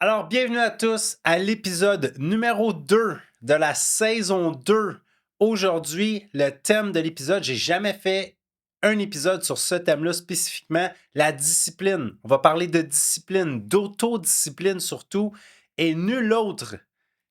Alors, bienvenue à tous à l'épisode numéro 2 de la saison 2. Aujourd'hui, le thème de l'épisode, j'ai jamais fait un épisode sur ce thème-là spécifiquement, la discipline. On va parler de discipline, d'autodiscipline surtout, et nul autre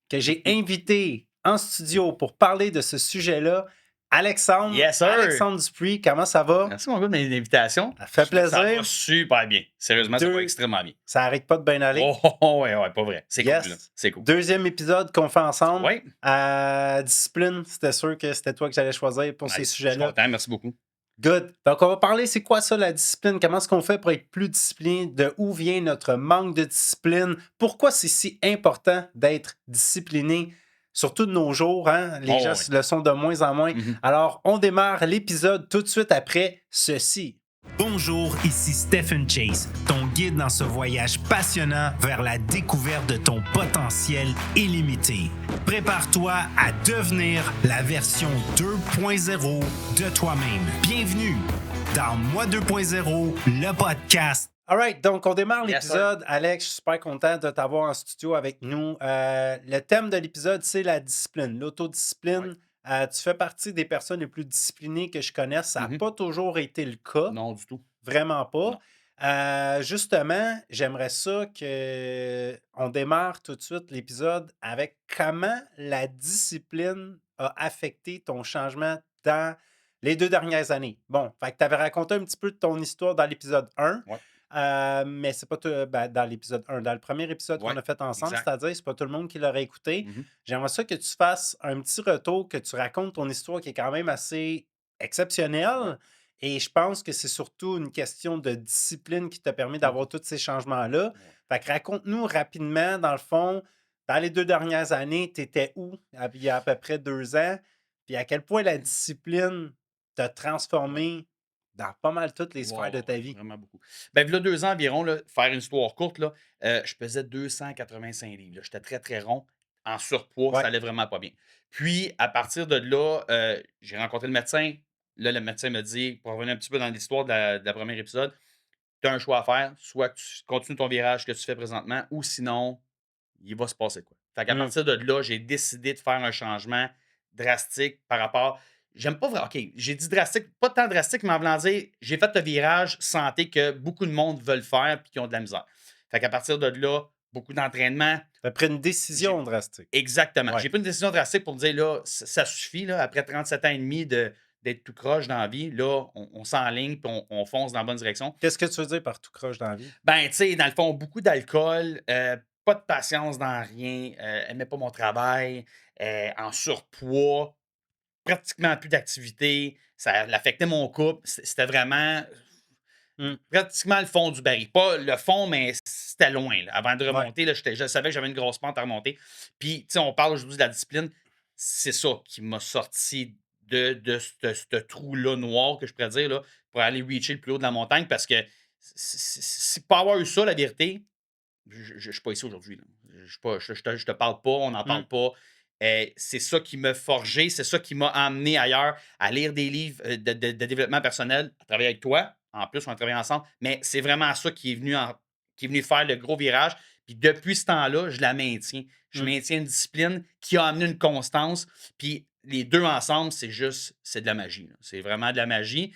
que j'ai invité en studio pour parler de ce sujet-là, Alexandre. Yes, sir! Alexandre Dupuis, comment ça va? Merci, mon gars, de l'invitation. Ça fait Ça plaisir. va super bien. Sérieusement, ça va Deux- extrêmement bien. Ça arrête pas de bien aller. Ouais, pas vrai. C'est cool, là. Yes. C'est cool. Deuxième épisode qu'on fait ensemble. Ouais. Discipline, c'était sûr que c'était toi que j'allais choisir pour ces Nice. Je suis sujets-là. content, merci beaucoup. Good. Donc, on va parler, c'est quoi ça, la discipline? Comment est-ce qu'on fait pour être plus discipliné? De où vient notre manque de discipline? Pourquoi c'est si important d'être discipliné? Surtout de nos jours, hein? Les gens Ouais. le sont de moins en moins. Mhm. Alors, on démarre l'épisode tout de suite après ceci. Bonjour, ici Stephen Chase, ton guide dans ce voyage passionnant vers la découverte de ton potentiel illimité. Prépare-toi à devenir la version 2.0 de toi-même. Bienvenue dans Moi 2.0, le podcast. Alright, donc on démarre Yes, l'épisode. Alex, je suis super content de t'avoir en studio avec nous. Le thème de l'épisode, c'est la discipline, l'autodiscipline. Tu fais partie des personnes les plus disciplinées que je connaisse. Ça n'a pas toujours été le cas. Non, du tout. Vraiment pas. Non. Justement, j'aimerais ça qu'on démarre tout de suite l'épisode avec comment la discipline a affecté ton changement dans les 2 dernières années. Bon, fait que tu avais raconté un petit peu de ton histoire dans l'épisode 1. Ouais. Mais c'est pas dans l'épisode 1, dans le premier épisode qu'on Ouais, a fait ensemble, exact. c'est-à-dire c'est pas tout le monde qui l'aurait écouté. Mhm. J'aimerais ça que tu fasses un petit retour, que tu racontes ton histoire qui est quand même assez exceptionnelle. Ouais. Et je pense que c'est surtout une question de discipline qui t'a permis d'avoir tous ces changements-là. Ouais. Fait que raconte-nous rapidement, dans le fond, dans les 2 dernières années, tu étais où il y a à peu près 2 ans? Puis à quel point la discipline t'a transformé dans pas mal toutes les sphères de ta vie? Vraiment beaucoup. Ben, il y a 2 ans environ, là, faire une histoire courte, là, je pesais 285 livres. Là. J'étais très, très rond, en surpoids, Ouais. ça allait vraiment pas bien. Puis, à partir de là, j'ai rencontré le médecin. Là, le médecin me dit, pour revenir un petit peu dans l'histoire de la première épisode, tu as un choix à faire. Soit tu continues ton virage que tu fais présentement, ou sinon, il va se passer quoi. Fait qu'à Mmh. partir de là, j'ai décidé de faire un changement drastique par rapport. J'aime pas vraiment. OK, j'ai dit drastique, pas tant drastique, mais en voulant dire, j'ai fait le virage santé que beaucoup de monde veulent faire puis qui ont de la misère. Fait qu'à partir de là, beaucoup d'entraînement. Tu as pris une décision drastique. Exactement. Ouais. J'ai pris une décision drastique pour me dire, là, ça suffit, là, après 37 ans et demi d'être tout croche dans la vie. Là, on s'enligne puis on fonce dans la bonne direction. Qu'est-ce que tu veux dire par tout croche dans la vie? Ben, tu sais, dans le fond, beaucoup d'alcool, pas de patience dans rien, aimais pas mon travail, en surpoids, pratiquement plus d'activité, ça affectait mon couple. C'était vraiment Mmh. pratiquement le fond du baril. Pas le fond, mais c'était loin. Là. Avant de Ouais. remonter, là, je savais que j'avais une grosse pente à remonter. Puis, tu sais, on parle aujourd'hui de la discipline. C'est ça qui m'a sorti de ce trou-là noir, que je pourrais dire, là, pour aller reacher le plus haut de la montagne. Parce que si pas avoir eu ça, la vérité, je suis pas ici aujourd'hui. Là. Je te parle pas, on n'en Mmh. parle pas. C'est ça qui m'a forgé, c'est ça qui m'a amené ailleurs à lire des livres de développement personnel, à travailler avec toi. En plus, on a travaillé ensemble. Mais c'est vraiment ça qui est venu faire le gros virage. Puis depuis ce temps-là, je la maintiens. Je Mmh. maintiens une discipline qui a amené une constance. Puis les deux ensemble, c'est de la magie. Là. C'est vraiment de la magie.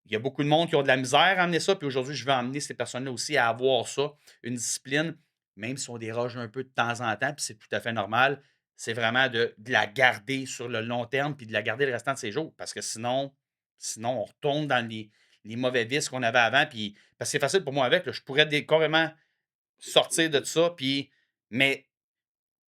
Il y a beaucoup de monde qui ont de la misère à amener ça. Puis aujourd'hui, je veux amener ces personnes-là aussi à avoir ça, une discipline, même si on déroge un peu de temps en temps, puis c'est tout à fait normal. C'est vraiment de la garder sur le long terme, puis de la garder le restant de ses jours. Parce que sinon on retombe dans les mauvais vices qu'on avait avant. Puis, parce que c'est facile pour moi avec. Là, je pourrais carrément sortir de ça, puis, mais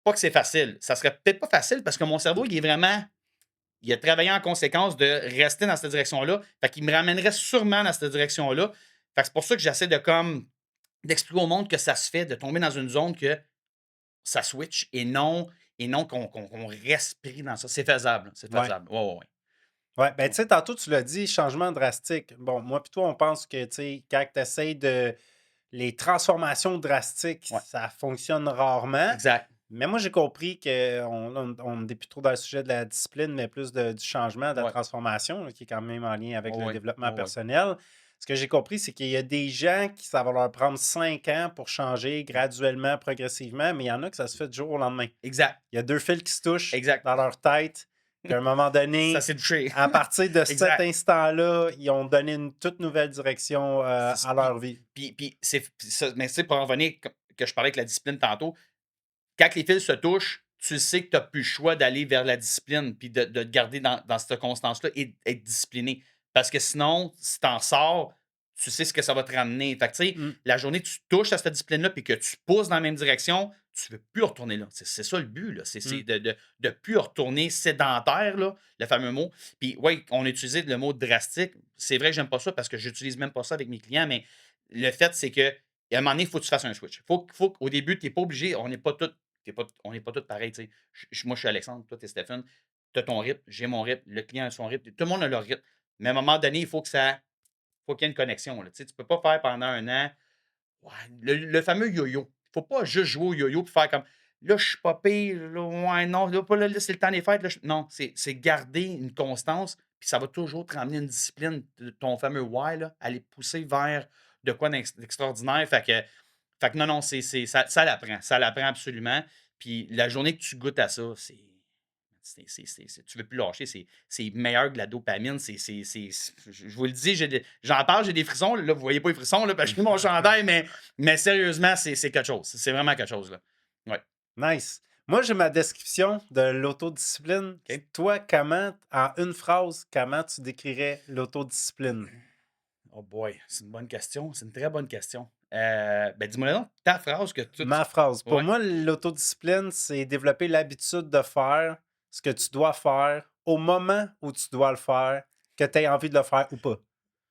pas que c'est facile. Ça serait peut-être pas facile parce que mon cerveau, il a travaillé en conséquence de rester dans cette direction-là. Fait qu'il me ramènerait sûrement dans cette direction-là. Fait que c'est pour ça que j'essaie d'expliquer au monde que ça se fait, de tomber dans une zone que ça switch et non qu'on reste pris dans ça. C'est faisable. C'est Ouais. faisable. Ouais. Ouais, ben tu sais, tantôt tu l'as dit, changement drastique. Bon, moi puis toi, on pense que, tu sais, quand tu essaies de. Les transformations drastiques, Ouais. ça fonctionne rarement. Exact. Mais moi, j'ai compris qu'on n'est plus trop dans le sujet de la discipline, mais plus du changement, de la Ouais. transformation, là, qui est quand même en lien avec le Ouais. développement Ouais. personnel. ce que j'ai compris, c'est qu'il y a des gens qui ça va leur prendre 5 ans pour changer graduellement, progressivement, mais il y en a que ça se fait du jour au lendemain. Exact. Il y a 2 fils qui se touchent Exact. dans leur tête, qu'à un moment Ça donné, s'est touché. à partir de cet Exact. instant-là, ils ont donné une toute nouvelle direction à leur vie. Puis mais tu sais, pour en revenir, que je parlais avec la discipline tantôt, quand les fils se touchent, tu sais que tu n'as plus le choix d'aller vers la discipline, puis de te garder dans cette constance-là et d'être discipliné. Parce que sinon, si tu en sors, tu sais ce que ça va te ramener. Fait que, tu sais, Mm. la journée que tu touches à cette discipline-là puis que tu pousses dans la même direction, tu ne veux plus retourner là. C'est ça le but, là. C'est Mm. de plus retourner sédentaire, là, le fameux mot. Puis, oui, on a utilisé le mot drastique. C'est vrai que j'aime pas ça parce que j'utilise même pas ça avec mes clients, mais le fait, c'est que à un moment donné, il faut que tu fasses un switch. Faut qu'au début, tu n'es pas obligé. On n'est pas tous pareils. Tu sais. Moi, je suis Alexandre, toi, tu es Stéphane. Tu as ton rythme, j'ai mon rythme, le client a son rythme. Tout le monde a leur rythme. Mais à un moment donné, il faut qu'il y ait une connexion. Là. Tu ne peux pas faire pendant un an ouais, le fameux yo-yo. Il ne faut pas juste jouer au yo-yo et faire comme là, je suis pas pire. Là, ouais, non, là, pas là, c'est le temps des fêtes. Là, non, c'est garder une constance. Puis ça va toujours te ramener une discipline, ton fameux why, là, aller pousser vers de quoi d'extraordinaire. Fait que non, non, ça l'apprend. Ça l'apprend absolument. Puis la journée que tu goûtes à ça, tu ne veux plus lâcher. C'est meilleur que la dopamine. Je vous le dis, j'en parle, j'ai des frissons. Là, vous ne voyez pas les frissons là, parce que j'ai mis mon chandail, mais sérieusement, c'est quelque chose. C'est vraiment quelque chose. Là. Ouais. Nice. Moi, j'ai ma description de l'autodiscipline. OK. Toi, en une phrase, comment tu décrirais l'autodiscipline? Oh boy, c'est une bonne question. C'est une très bonne question. Ben, dis-moi donc ta phrase que tu. Ma phrase. Pour Ouais. moi, l'autodiscipline, c'est développer l'habitude de faire ce que tu dois faire au moment où tu dois le faire, que tu aies envie de le faire ou pas.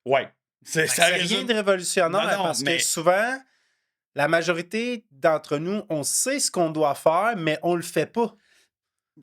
Ouais. Ça C'est rien résume. de révolutionnaire Non, non, parce que mais souvent, la majorité d'entre nous, on sait ce qu'on doit faire, mais on le fait pas.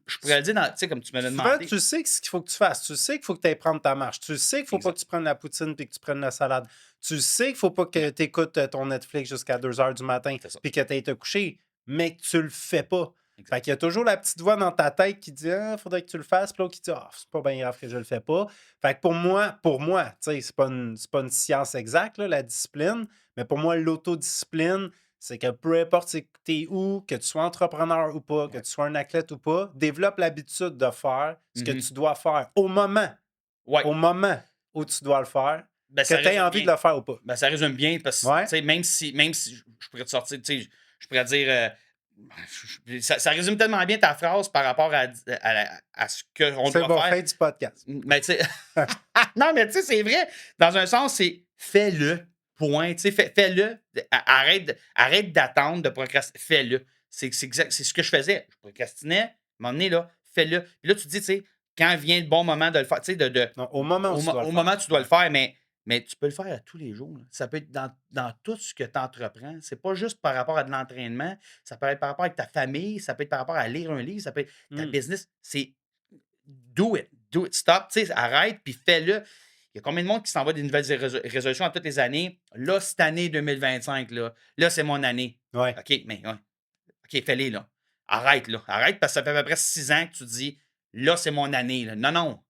je pourrais le dire, tu sais, comme tu me l'as Souvent, demandé. tu sais ce qu'il faut que tu fasses. Tu sais qu'il faut que tu ailles prendre ta marche. Tu sais qu'il faut pas Exact. que tu prennes la poutine puis que tu prennes la salade. Tu sais qu'il faut pas que tu écoutes ton Netflix jusqu'à 2 heures du matin C'est ça. puis que tu ailles te coucher, mais que tu le fais pas. Exact. Fait qu'il y a toujours la petite voix dans ta tête qui dit ah, faudrait que tu le fasses, puis l'autre qui dit ah, c'est pas bien grave que je le fais pas. Fait que pour moi, tu sais, c'est pas une science exacte, là, la discipline, mais pour moi, l'autodiscipline, c'est que peu importe t'es où, que tu sois entrepreneur ou pas, que Ouais. tu sois un athlète ou pas, développe l'habitude de faire ce que Mhm. tu dois faire au moment Ouais. où tu dois le faire, Ben, que ça tu aies résume envie bien. de le faire ou pas. Ben, ça résume bien parce que, Ouais? tu sais, même si je pourrais te sortir, tu sais, je pourrais dire, ça résume tellement bien ta phrase par rapport à ce qu'on C'est doit bon, faire. fin du podcast. Mais tu sais, non, mais tu sais, c'est vrai. Dans un sens, c'est fais-le, point. Tu sais, fais-le. Arrête d'attendre, de procrastiner. Fais-le. C'est ce que je faisais. Je procrastinais. À un moment donné, là, fais-le. Puis là, tu te dis, tu sais, quand vient le bon moment de le faire, tu sais, Non, au moment où tu dois le au faire. moment où tu dois le faire, mais tu peux le faire à tous les jours. Là. Ça peut être dans tout ce que tu entreprends. C'est pas juste par rapport à de l'entraînement. Ça peut être par rapport avec ta famille. Ça peut être par rapport à lire un livre. Ça peut être ta Hmm. business. C'est do it. Do it. Stop. Tu sais, arrête puis fais-le. Il y a combien de monde qui s'envoie des nouvelles résolutions à toutes les années? Là, cette année 2025, là c'est mon année. Ouais. OK, mais ouais. OK, fais-les, là. Arrête, là. Arrête parce que ça fait à peu près 6 ans que tu dis, là, c'est mon année. Là. Non, non.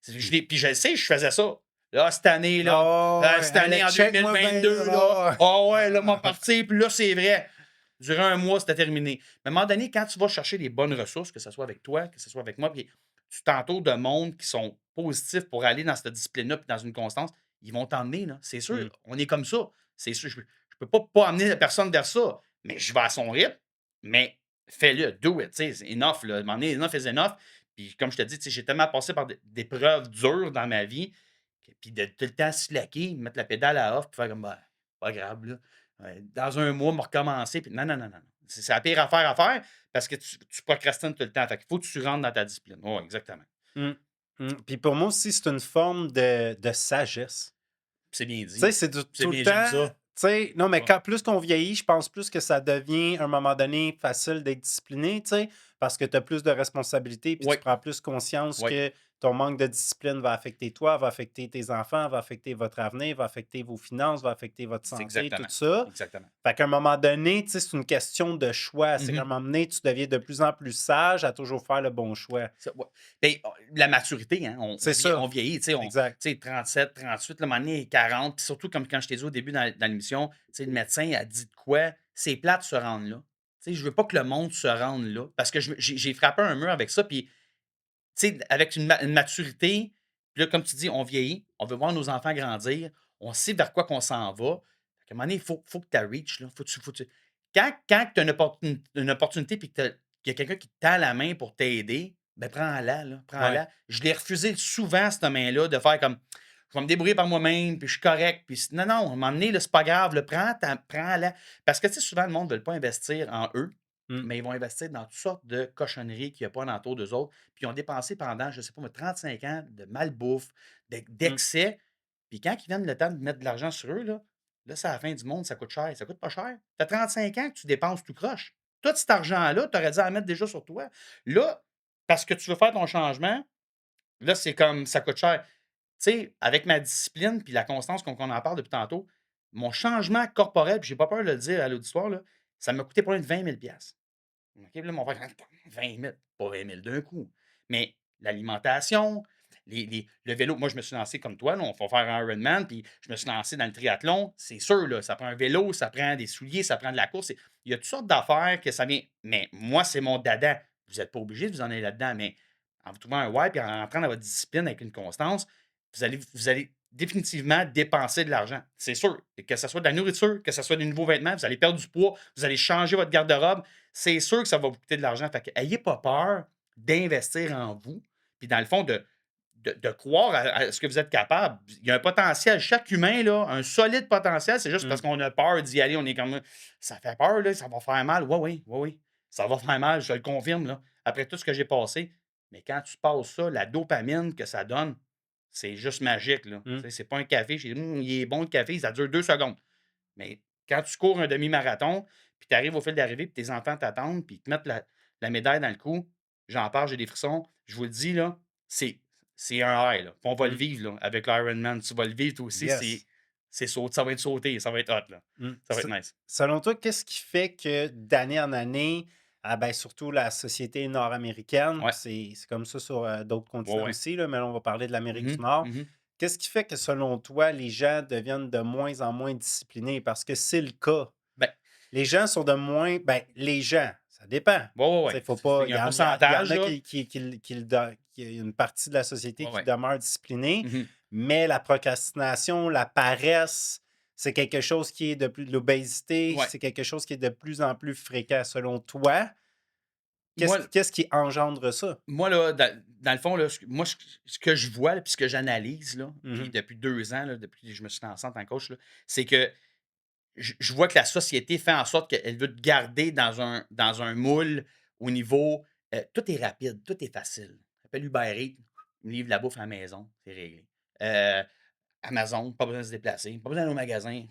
Puis je le sais, je faisais ça. Là, cette année, là, Oh, ouais, cette année en allez, check-moi bien, 2022, là. là. Oh, ouais, là, m'a parti. Puis là, c'est vrai. Durant un mois, c'était terminé. Mais à un moment donné, quand tu vas chercher les bonnes ressources, que ce soit avec toi, que ce soit avec moi, puis tu t'entoures de monde qui sont positifs pour aller dans cette discipline-là puis dans une constance, ils vont t'emmener, là. C'est sûr. Hmm. On est comme ça. C'est sûr. Je peux pas amener la personne vers ça. Mais je vais à son rythme. Mais fais-le, do it. Tu sais, c'est enough. Là. À un moment donné, enough is enough. Puis comme je te dis, tu sais, j'ai tellement passé par des preuves dures dans ma vie. Puis de tout le temps slacker, mettre la pédale à off, puis faire comme, ben, pas grave, là. Dans un mois, me recommencer. Puis non, non, non, non. C'est la pire affaire à faire parce que tu procrastines tout le temps. Fait qu'il faut que tu rentres dans ta discipline. Oui, exactement. Hmm. Hmm. Puis pour moi aussi, c'est une forme de sagesse. C'est bien Tu dit. sais, c'est C'est tout bien, le j'aime temps. ça. Tu sais, non, mais Ouais. quand plus qu'on vieillit, je pense plus que ça devient, à un moment donné, facile d'être discipliné, tu sais, parce que tu as plus de responsabilités puis tu Oui, prends plus conscience oui. que ton manque de discipline va affecter toi, va affecter tes enfants, va affecter votre avenir, va affecter vos finances, va affecter votre C'est santé, tout exactement. ça. Exactement. Fait qu'à un moment donné, tu sais, c'est une question de choix. C'est qu'à un Mhm. moment donné, tu deviens de plus en plus sage à toujours faire le bon choix. Ouais. Ben, la maturité, hein, C'est ça. on vieillit, Exact. 37, 38, le moment donné, 40, puis surtout comme quand je t'ai dit au début dans l'émission, le médecin a dit de quoi, c'est plate de se rendre là. Je veux pas que le monde se rende là, parce que j'ai frappé un mur avec ça, puis avec une maturité, puis là, comme tu dis, on vieillit, on veut voir nos enfants grandir, on sait vers quoi qu'on s'en va. Fait qu'à un moment donné, il faut que tu reach, là. Quand tu as une opportunité puis qu'il y a quelqu'un qui te tend la main pour t'aider, ben prends-la, là, Ouais. prends-la. Je l'ai refusé souvent, cette main-là, de faire comme je vais me débrouiller par moi-même, puis je suis correct. Puis non, non, à un moment donné, là, c'est pas grave, là, prends-la. Parce que souvent, le monde ne veut pas investir en eux, Mm. mais ils vont investir dans toutes sortes de cochonneries qu'il n'y a pas alentour d'eux autres. Puis ils ont dépensé pendant, je ne sais pas, moi, 35 ans de malbouffe, Mm. d'excès. Puis quand ils viennent le temps de mettre de l'argent sur eux, là, c'est à la fin du monde, ça coûte cher. Ça coûte pas cher. Ça fait 35 ans que tu dépenses tout croche. Tout cet argent-là, tu aurais dû en mettre déjà sur toi. Là, parce que tu veux faire ton changement, là, c'est comme ça coûte cher. Tu sais, avec ma discipline puis la constance qu'on en parle depuis tantôt, mon changement corporel, puis j'ai pas peur de le dire à l'auditoire, là, ça m'a coûté pas loin de 20 000. OK, puis là, mon père, 20 000, pas 20 000 d'un coup. Mais l'alimentation, le vélo, moi, je me suis lancé comme toi, là, on va faire un Ironman, puis je me suis lancé dans le triathlon. C'est sûr, là, ça prend un vélo, ça prend des souliers, ça prend de la course. Il y a toutes sortes d'affaires que ça vient. Mais moi, c'est mon dada. Vous n'êtes pas obligé de vous en aller là-dedans, mais en vous trouvant un why puis en rentrant dans votre discipline avec une constance, vous allez définitivement dépenser de l'argent. C'est sûr. Et que ce soit de la nourriture, que ce soit des nouveaux vêtements, vous allez perdre du poids, vous allez changer votre garde-robe. C'est sûr que ça va vous coûter de l'argent. Fait que ayez pas peur d'investir en vous. Puis dans le fond, de croire à ce que vous êtes capable. Il y a un potentiel. Chaque humain, là, un solide potentiel, c'est juste parce Mm. qu'on a peur d'y aller. On est comme ça fait peur, là, ça va faire mal. Oui, oui, oui, oui. Ça va faire mal, je le confirme, là, après tout ce que j'ai passé. Mais quand tu passes ça, la dopamine que ça donne, c'est juste magique. Là. Tu Mm. sais, c'est pas un café. Il est bon le café, ça dure 2 secondes. Mais quand tu cours un demi-marathon, puis tu arrives au fil d'arrivée, puis tes enfants t'attendent, puis ils te mettent la médaille dans le cou, j'en parle, j'ai des frissons. Je vous le dis, là, c'est, c'est un high. Là. Puis on va le Mm. vivre là, avec l'Ironman. Tu vas le vivre toi aussi. Yes. Ça va être sauté, ça va être hot. Là. Mm. Ça va être nice. Selon toi, qu'est-ce qui fait que d'année en année, ben, surtout la société nord-américaine, Ouais, puis c'est comme ça sur d'autres ouais, continents ouais. aussi, là, mais là, on va parler de l'Amérique du Mhm, Nord. mhm. Qu'est-ce qui fait que selon toi, les gens deviennent de moins en moins disciplinés? Parce que c'est le cas. Ben, Les gens sont de moins. Ben, les gens, ça dépend. ouais, ouais, Tu sais, ouais. faut pas. Il Il y a un y en pourcentage, a là. qui y a une partie de la société Ouais, qui ouais. demeure disciplinée, Mhm. mais la procrastination, la paresse, c'est quelque chose qui est de plus. L'obésité, Ouais. c'est quelque chose qui est de plus en plus fréquent. Selon toi, Moi, qu'est-ce qui engendre ça? Moi, là, dans le fond, là, ce que je vois, là, puis ce que j'analyse, là, puis Mhm. depuis 2 ans, là, depuis que je me suis lancé en tant que coach, là, c'est que je vois que la société fait en sorte qu'elle veut te garder dans un moule au niveau. Tout est rapide, tout est facile. Appelle Uber Eats, il me livre la bouffe à la maison, c'est réglé. Euh, Amazon, pas besoin de se déplacer, pas besoin d'aller au magasin.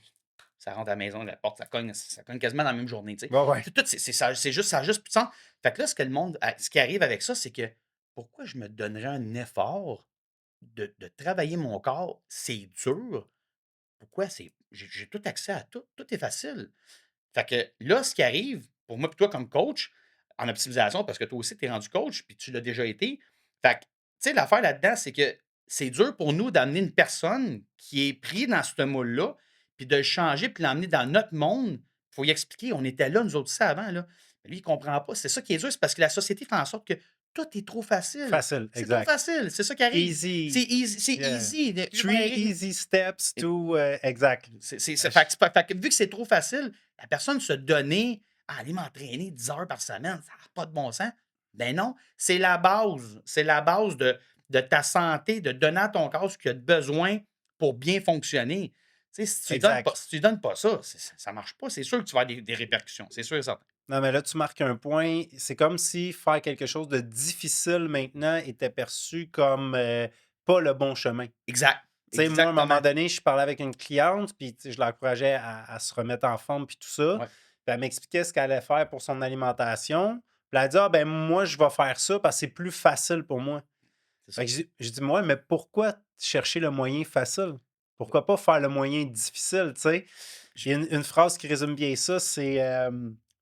Ça rentre à la maison, la porte, ça cogne quasiment dans la même journée, tu sais. Ouais, ouais. Tout, c'est juste, ça a juste plus de sens. Fait que là, ce qui arrive avec ça, c'est que pourquoi je me donnerais un effort de travailler mon corps? C'est dur. Pourquoi? J'ai tout accès à tout. Tout est facile. Fait que là, ce qui arrive, pour moi et toi comme coach, en optimisation, parce que toi aussi, tu es rendu coach, puis tu l'as déjà été. Fait que, tu sais, l'affaire là-dedans, c'est que c'est dur pour nous d'amener une personne qui est prise dans ce moule-là, puis de le changer, puis l'emmener dans notre monde. Il faut y expliquer, on était là, nous autres aussi, avant. Là. Mais lui, il ne comprend pas. C'est ça qui est dur, c'est parce que la société fait en sorte que tout est trop facile. Facile, C'est trop exact. facile. C'est ça qui arrive. C'est Easy. easy. C'est Yeah. easy. Three easy steps to. Exact. Fait que vu que c'est trop facile, la personne se donner à aller m'entraîner 10 heures par semaine, ça n'a pas de bon sens. Ben non, c'est la base. C'est la base de ta santé, de donner à ton corps ce qu'il a de besoin pour bien fonctionner. Tu sais, Exact. si tu lui donnes pas ça, ça ne marche pas. C'est sûr que tu vas avoir des répercussions. C'est sûr et certain. Non, mais là, tu marques un point. C'est comme si faire quelque chose de difficile maintenant était perçu comme pas le bon chemin. Exact. Tu sais, moi, à un moment Exactement. donné, je parlais avec une cliente, puis tu sais, je l'encourageais à se remettre en forme, puis tout ça. Ouais. Puis elle m'expliquait ce qu'elle allait faire pour son alimentation. Puis elle a dit, ah, ben moi, je vais faire ça parce que c'est plus facile pour moi. C'est ça. Fait que j'ai dit: «Ouais, mais pourquoi chercher le moyen facile? Pourquoi pas faire le moyen difficile?» Tu sais? J Il y a une phrase qui résume bien ça, c'est,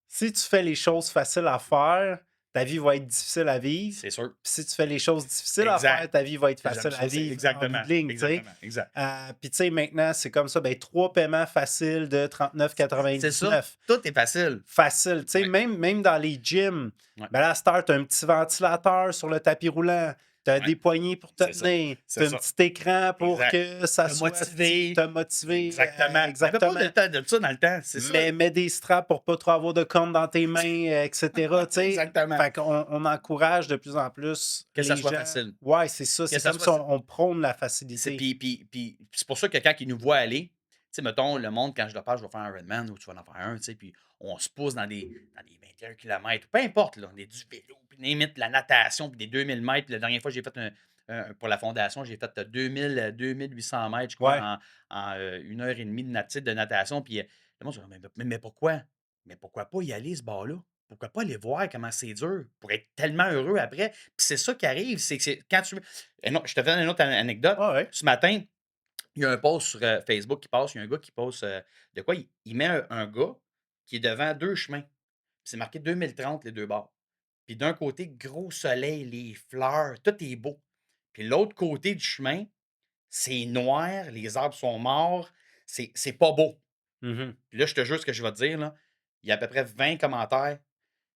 «Si tu fais les choses faciles à faire, ta vie va être difficile à vivre. c'est sûr. Puis si tu fais les choses difficiles à faire, Exact. ta vie va être J'aime facile à ça, c'est vivre en bout exactement, de ligne», tu sais? exactement, exact. Puis tu sais, maintenant, c'est comme ça, ben 3 paiements faciles de C'est ça, 39,99. tout est facile. Facile. Tu sais, Ouais, même dans les gyms, ouais, ben là, à cette heure, tu as un petit ventilateur sur le tapis roulant, tu as ouais, des poignées pour te c'est ça, tenir, tu c'est as un ça. petit écran pour Exact. que ça Te soit te motiver. motiver. Exactement. Il y avait pas Exactement. de temps de ça dans le temps, c'est ça. Mais mets des straps pour pas trop avoir de cornes dans tes mains, etc. Tu sais, Exactement. fait qu'on on encourage de plus en plus Que ça les soit gens. facile. Ouais, c'est ça. Que C'est ça comme soit si on prône la facilité. puis c'est pour ça que quand ils nous voient aller, tu sais, mettons, le monde, quand je leur parle, je vais faire un Redman ou tu vas en faire un, tu sais, puis on se pousse dans des 21 km, peu importe, là, on est du vélo, puis limite la natation, puis des 2000 mètres. Puis la dernière fois, j'ai fait pour la fondation, j'ai fait 2800 mètres, je crois, Ouais. en 1 heure et demie de natation. Puis le monde se dit, mais pourquoi? Mais pourquoi pas y aller, ce bar-là? Pourquoi pas aller voir comment c'est dur pour être tellement heureux après? Puis c'est ça qui arrive, c'est que quand tu. Et non, je te donne une autre anecdote. Ouais, ouais. Ce matin, il y a un post sur Facebook qui passe. Il y a un gars qui poste de quoi? Il met un gars qui est devant deux chemins. Puis c'est marqué 2030, les deux bords. Puis d'un côté, gros soleil, les fleurs, tout est beau. Puis l'autre côté du chemin, c'est noir, les arbres sont morts, c'est pas beau. Mhm. Puis là, je te jure ce que je vais te dire, là, il y a à peu près 20 commentaires.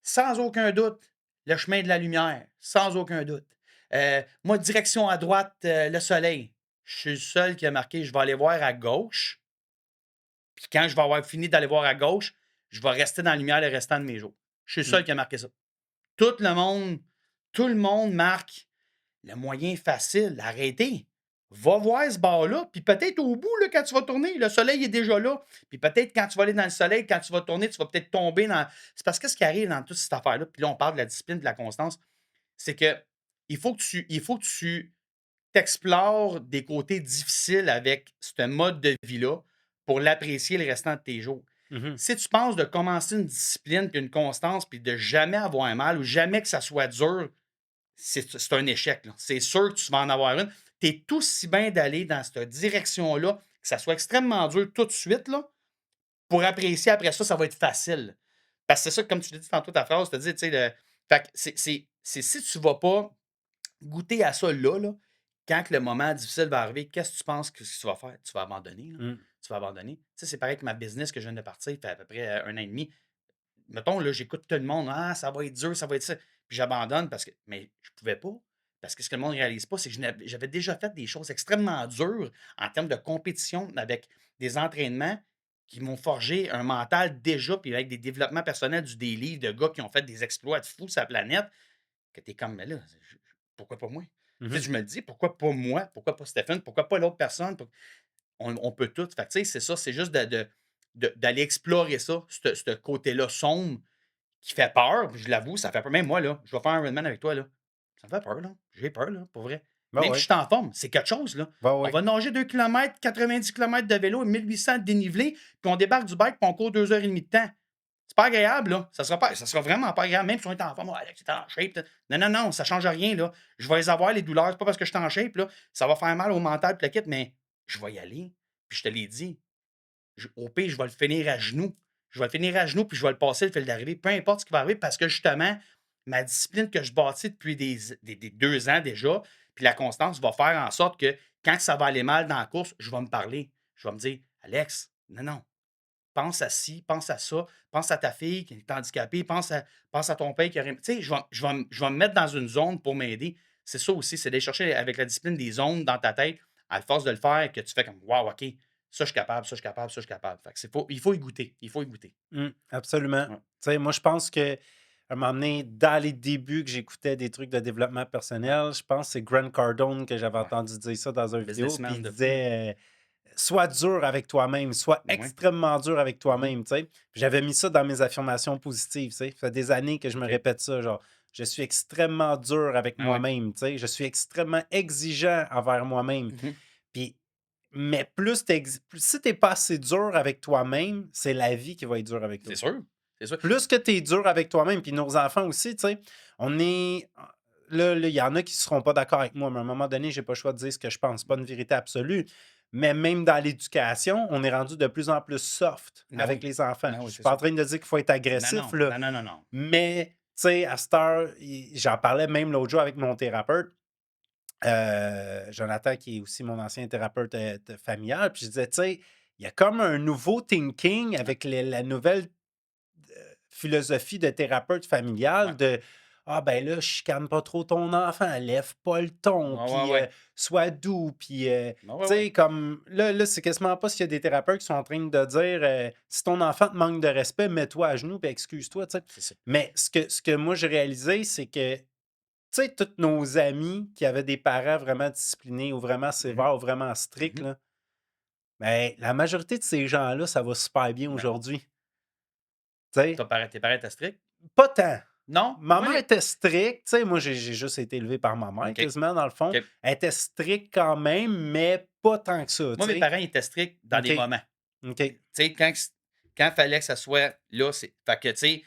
Sans aucun doute, le chemin de la lumière, sans aucun doute. Moi, direction à droite, le soleil. Je suis le seul qui a marqué, je vais aller voir à gauche. Puis quand je vais avoir fini d'aller voir à gauche, je vais rester dans la lumière le restant de mes jours. Je suis le seul Mm. qui a marqué ça. Tout le monde, tout le monde marque le moyen facile. Arrêtez. Va voir ce bar-là, puis peut-être au bout, là, quand tu vas tourner, le soleil est déjà là. Puis peut-être quand tu vas aller dans le soleil, quand tu vas tourner, tu vas peut-être tomber dans. C'est parce que ce qui arrive dans toute cette affaire-là, puis là, on parle de la discipline, de la constance, c'est que il faut que tu t'explores des côtés difficiles avec ce mode de vie-là pour l'apprécier le restant de tes jours. Mhm. Si tu penses de commencer une discipline, puis une constance, puis de jamais avoir mal ou jamais que ça soit dur, c'est un échec, là. C'est sûr que tu vas en avoir une. Tu es aussi bien d'aller dans cette direction-là, que ça soit extrêmement dur tout de suite, là, pour apprécier après ça, ça va être facile. Parce que c'est ça, comme tu l'as dit tantôt, ta phrase, tu as dit, tu sais, fait que c'est si tu ne vas pas goûter à ça là, quand que le moment difficile va arriver, qu'est-ce que tu penses que tu vas faire? Tu vas abandonner, là. Mm. Tu vas abandonner. Tu sais, c'est pareil que ma business que je viens de partir, fait à peu près 1 an et demi. Mettons, là, j'écoute tout le monde. Ah, ça va être dur, ça va être ça. Puis j'abandonne parce que. Mais je pouvais pas. Parce que ce que le monde ne réalise pas, c'est que j'avais déjà fait des choses extrêmement dures en termes de compétition avec des entraînements qui m'ont forgé un mental déjà, puis avec des développements personnels, des livres de gars qui ont fait des exploits de fous sur la planète, que tu es comme, mais là, pourquoi pas moi? Tu sais, Mhm. je me le dis, pourquoi pas moi? Pourquoi pas Stéphane? Pourquoi pas l'autre personne? On peut tout. Fait que, tu sais, c'est ça, c'est juste d'aller explorer ça, ce côté-là sombre qui fait peur. Puis je l'avoue, ça fait peur. Même moi, là, je vais faire un Ironman avec toi, là. Ça me fait peur, là. J'ai peur, là, pour vrai. Ben Même si je ouais. suis en forme, c'est quelque chose, là. Ben On ouais. va nager 2 km, 90 km de vélo, 1800 de dénivelé, puis on débarque du bike, puis on court 2 heures et demie de temps. C'est pas agréable, là. Ça sera vraiment pas agréable, même si on est en forme. Oh, Alex, t'es en shape. Non, non, non, ça change rien, là. Je vais les avoir, les douleurs. C'est pas parce que je suis en shape, là. Ça va faire mal au mental, puis le kit, mais je vais y aller. Puis je te l'ai dit. Au pire, je vais le finir à genoux. Je vais le finir à genoux, puis je vais le passer le fil d'arrivée, peu importe ce qui va arriver, parce que justement, ma discipline que je bâtis depuis des 2 ans déjà, puis la constance va faire en sorte que quand ça va aller mal dans la course, je vais me parler. Je vais me dire, Alex, non, non, pense à ci, pense à ça, pense à ta fille qui est handicapée, pense à ton père qui aurait. Tu sais, je vais me mettre dans une zone pour m'aider. C'est ça aussi, c'est d'aller chercher avec la discipline des zones dans ta tête, à force de le faire, que tu fais comme, waouh, OK, ça, je suis capable, ça, je suis capable, ça, je suis capable. Fait que il faut y goûter. Il faut y goûter. Absolument. Ouais, Tu sais, moi, je pense que à un moment donné, dans les débuts que j'écoutais des trucs de développement ouais, personnel, je pense que c'est Grant Cardone que j'avais ouais. entendu dire ça dans une vidéo, puis Businessman il de fou. disait sois dur avec toi-même, sois Ben ouais. extrêmement dur avec Mhm. toi-même, tu sais. Puis j'avais mis ça dans mes affirmations positives, tu sais. Ça fait des années que je me OK. répète ça, genre, je suis extrêmement dur avec Ben ouais. moi-même, tu sais. Je suis extrêmement exigeant envers moi-même. Mhm. Puis, mais si t'es pas assez dur avec toi-même, c'est la vie qui va être dure avec C'est toi. sûr. C'est sûr. Plus que tu es dur avec toi-même, puis nos enfants aussi, tu sais, on est. là, il y en a qui ne seront pas d'accord avec moi, mais à un moment donné, j'ai pas le choix de dire ce que je pense. C'est pas une vérité absolue. Mais même dans l'éducation, on est rendu de plus en plus soft Ben avec oui. les enfants. Ben Je oui, suis c'est pas en ça. train de dire qu'il faut être Non, agressif, non. là. Non, non, non, non. Mais, tu sais, à cette heure, j'en parlais même l'autre jour avec mon thérapeute, Jonathan, qui est aussi mon ancien thérapeute familial. Puis je disais, tu sais, il y a comme un nouveau thinking Ouais. avec la nouvelle philosophie de thérapeute familial Ouais. de ah ben là, chicane pas trop ton enfant, lève pas le ton, Ouais, ouais, puis ouais. sois doux, puis Ouais, tu ouais, ouais. sais, comme là, c'est quasiment pas s'il y a des thérapeutes qui sont en train de dire si ton enfant te manque de respect, mets-toi à genoux puis excuse-toi, tu sais. C'est ça. Mais ce que moi j'ai réalisé, c'est que tu sais, tous nos amis qui avaient des parents vraiment disciplinés ou vraiment Mhm. sévères ou vraiment stricts, Mhm. là, ben, la majorité de ces gens-là, ça va super bien Ben, aujourd'hui. Tu sais, tes parents étaient stricts? pas tant. Non? Ma Moi, mère était stricte, tu sais, moi j'ai juste été élevé par ma mère OK. quasiment dans le fond. OK. Elle était stricte quand même, mais pas tant que ça, tu Moi, mes sais? parents, ils étaient stricts dans des OK, moments. OK, Tu sais, quand fallait que ça soit là, c'est fait que, tu sais,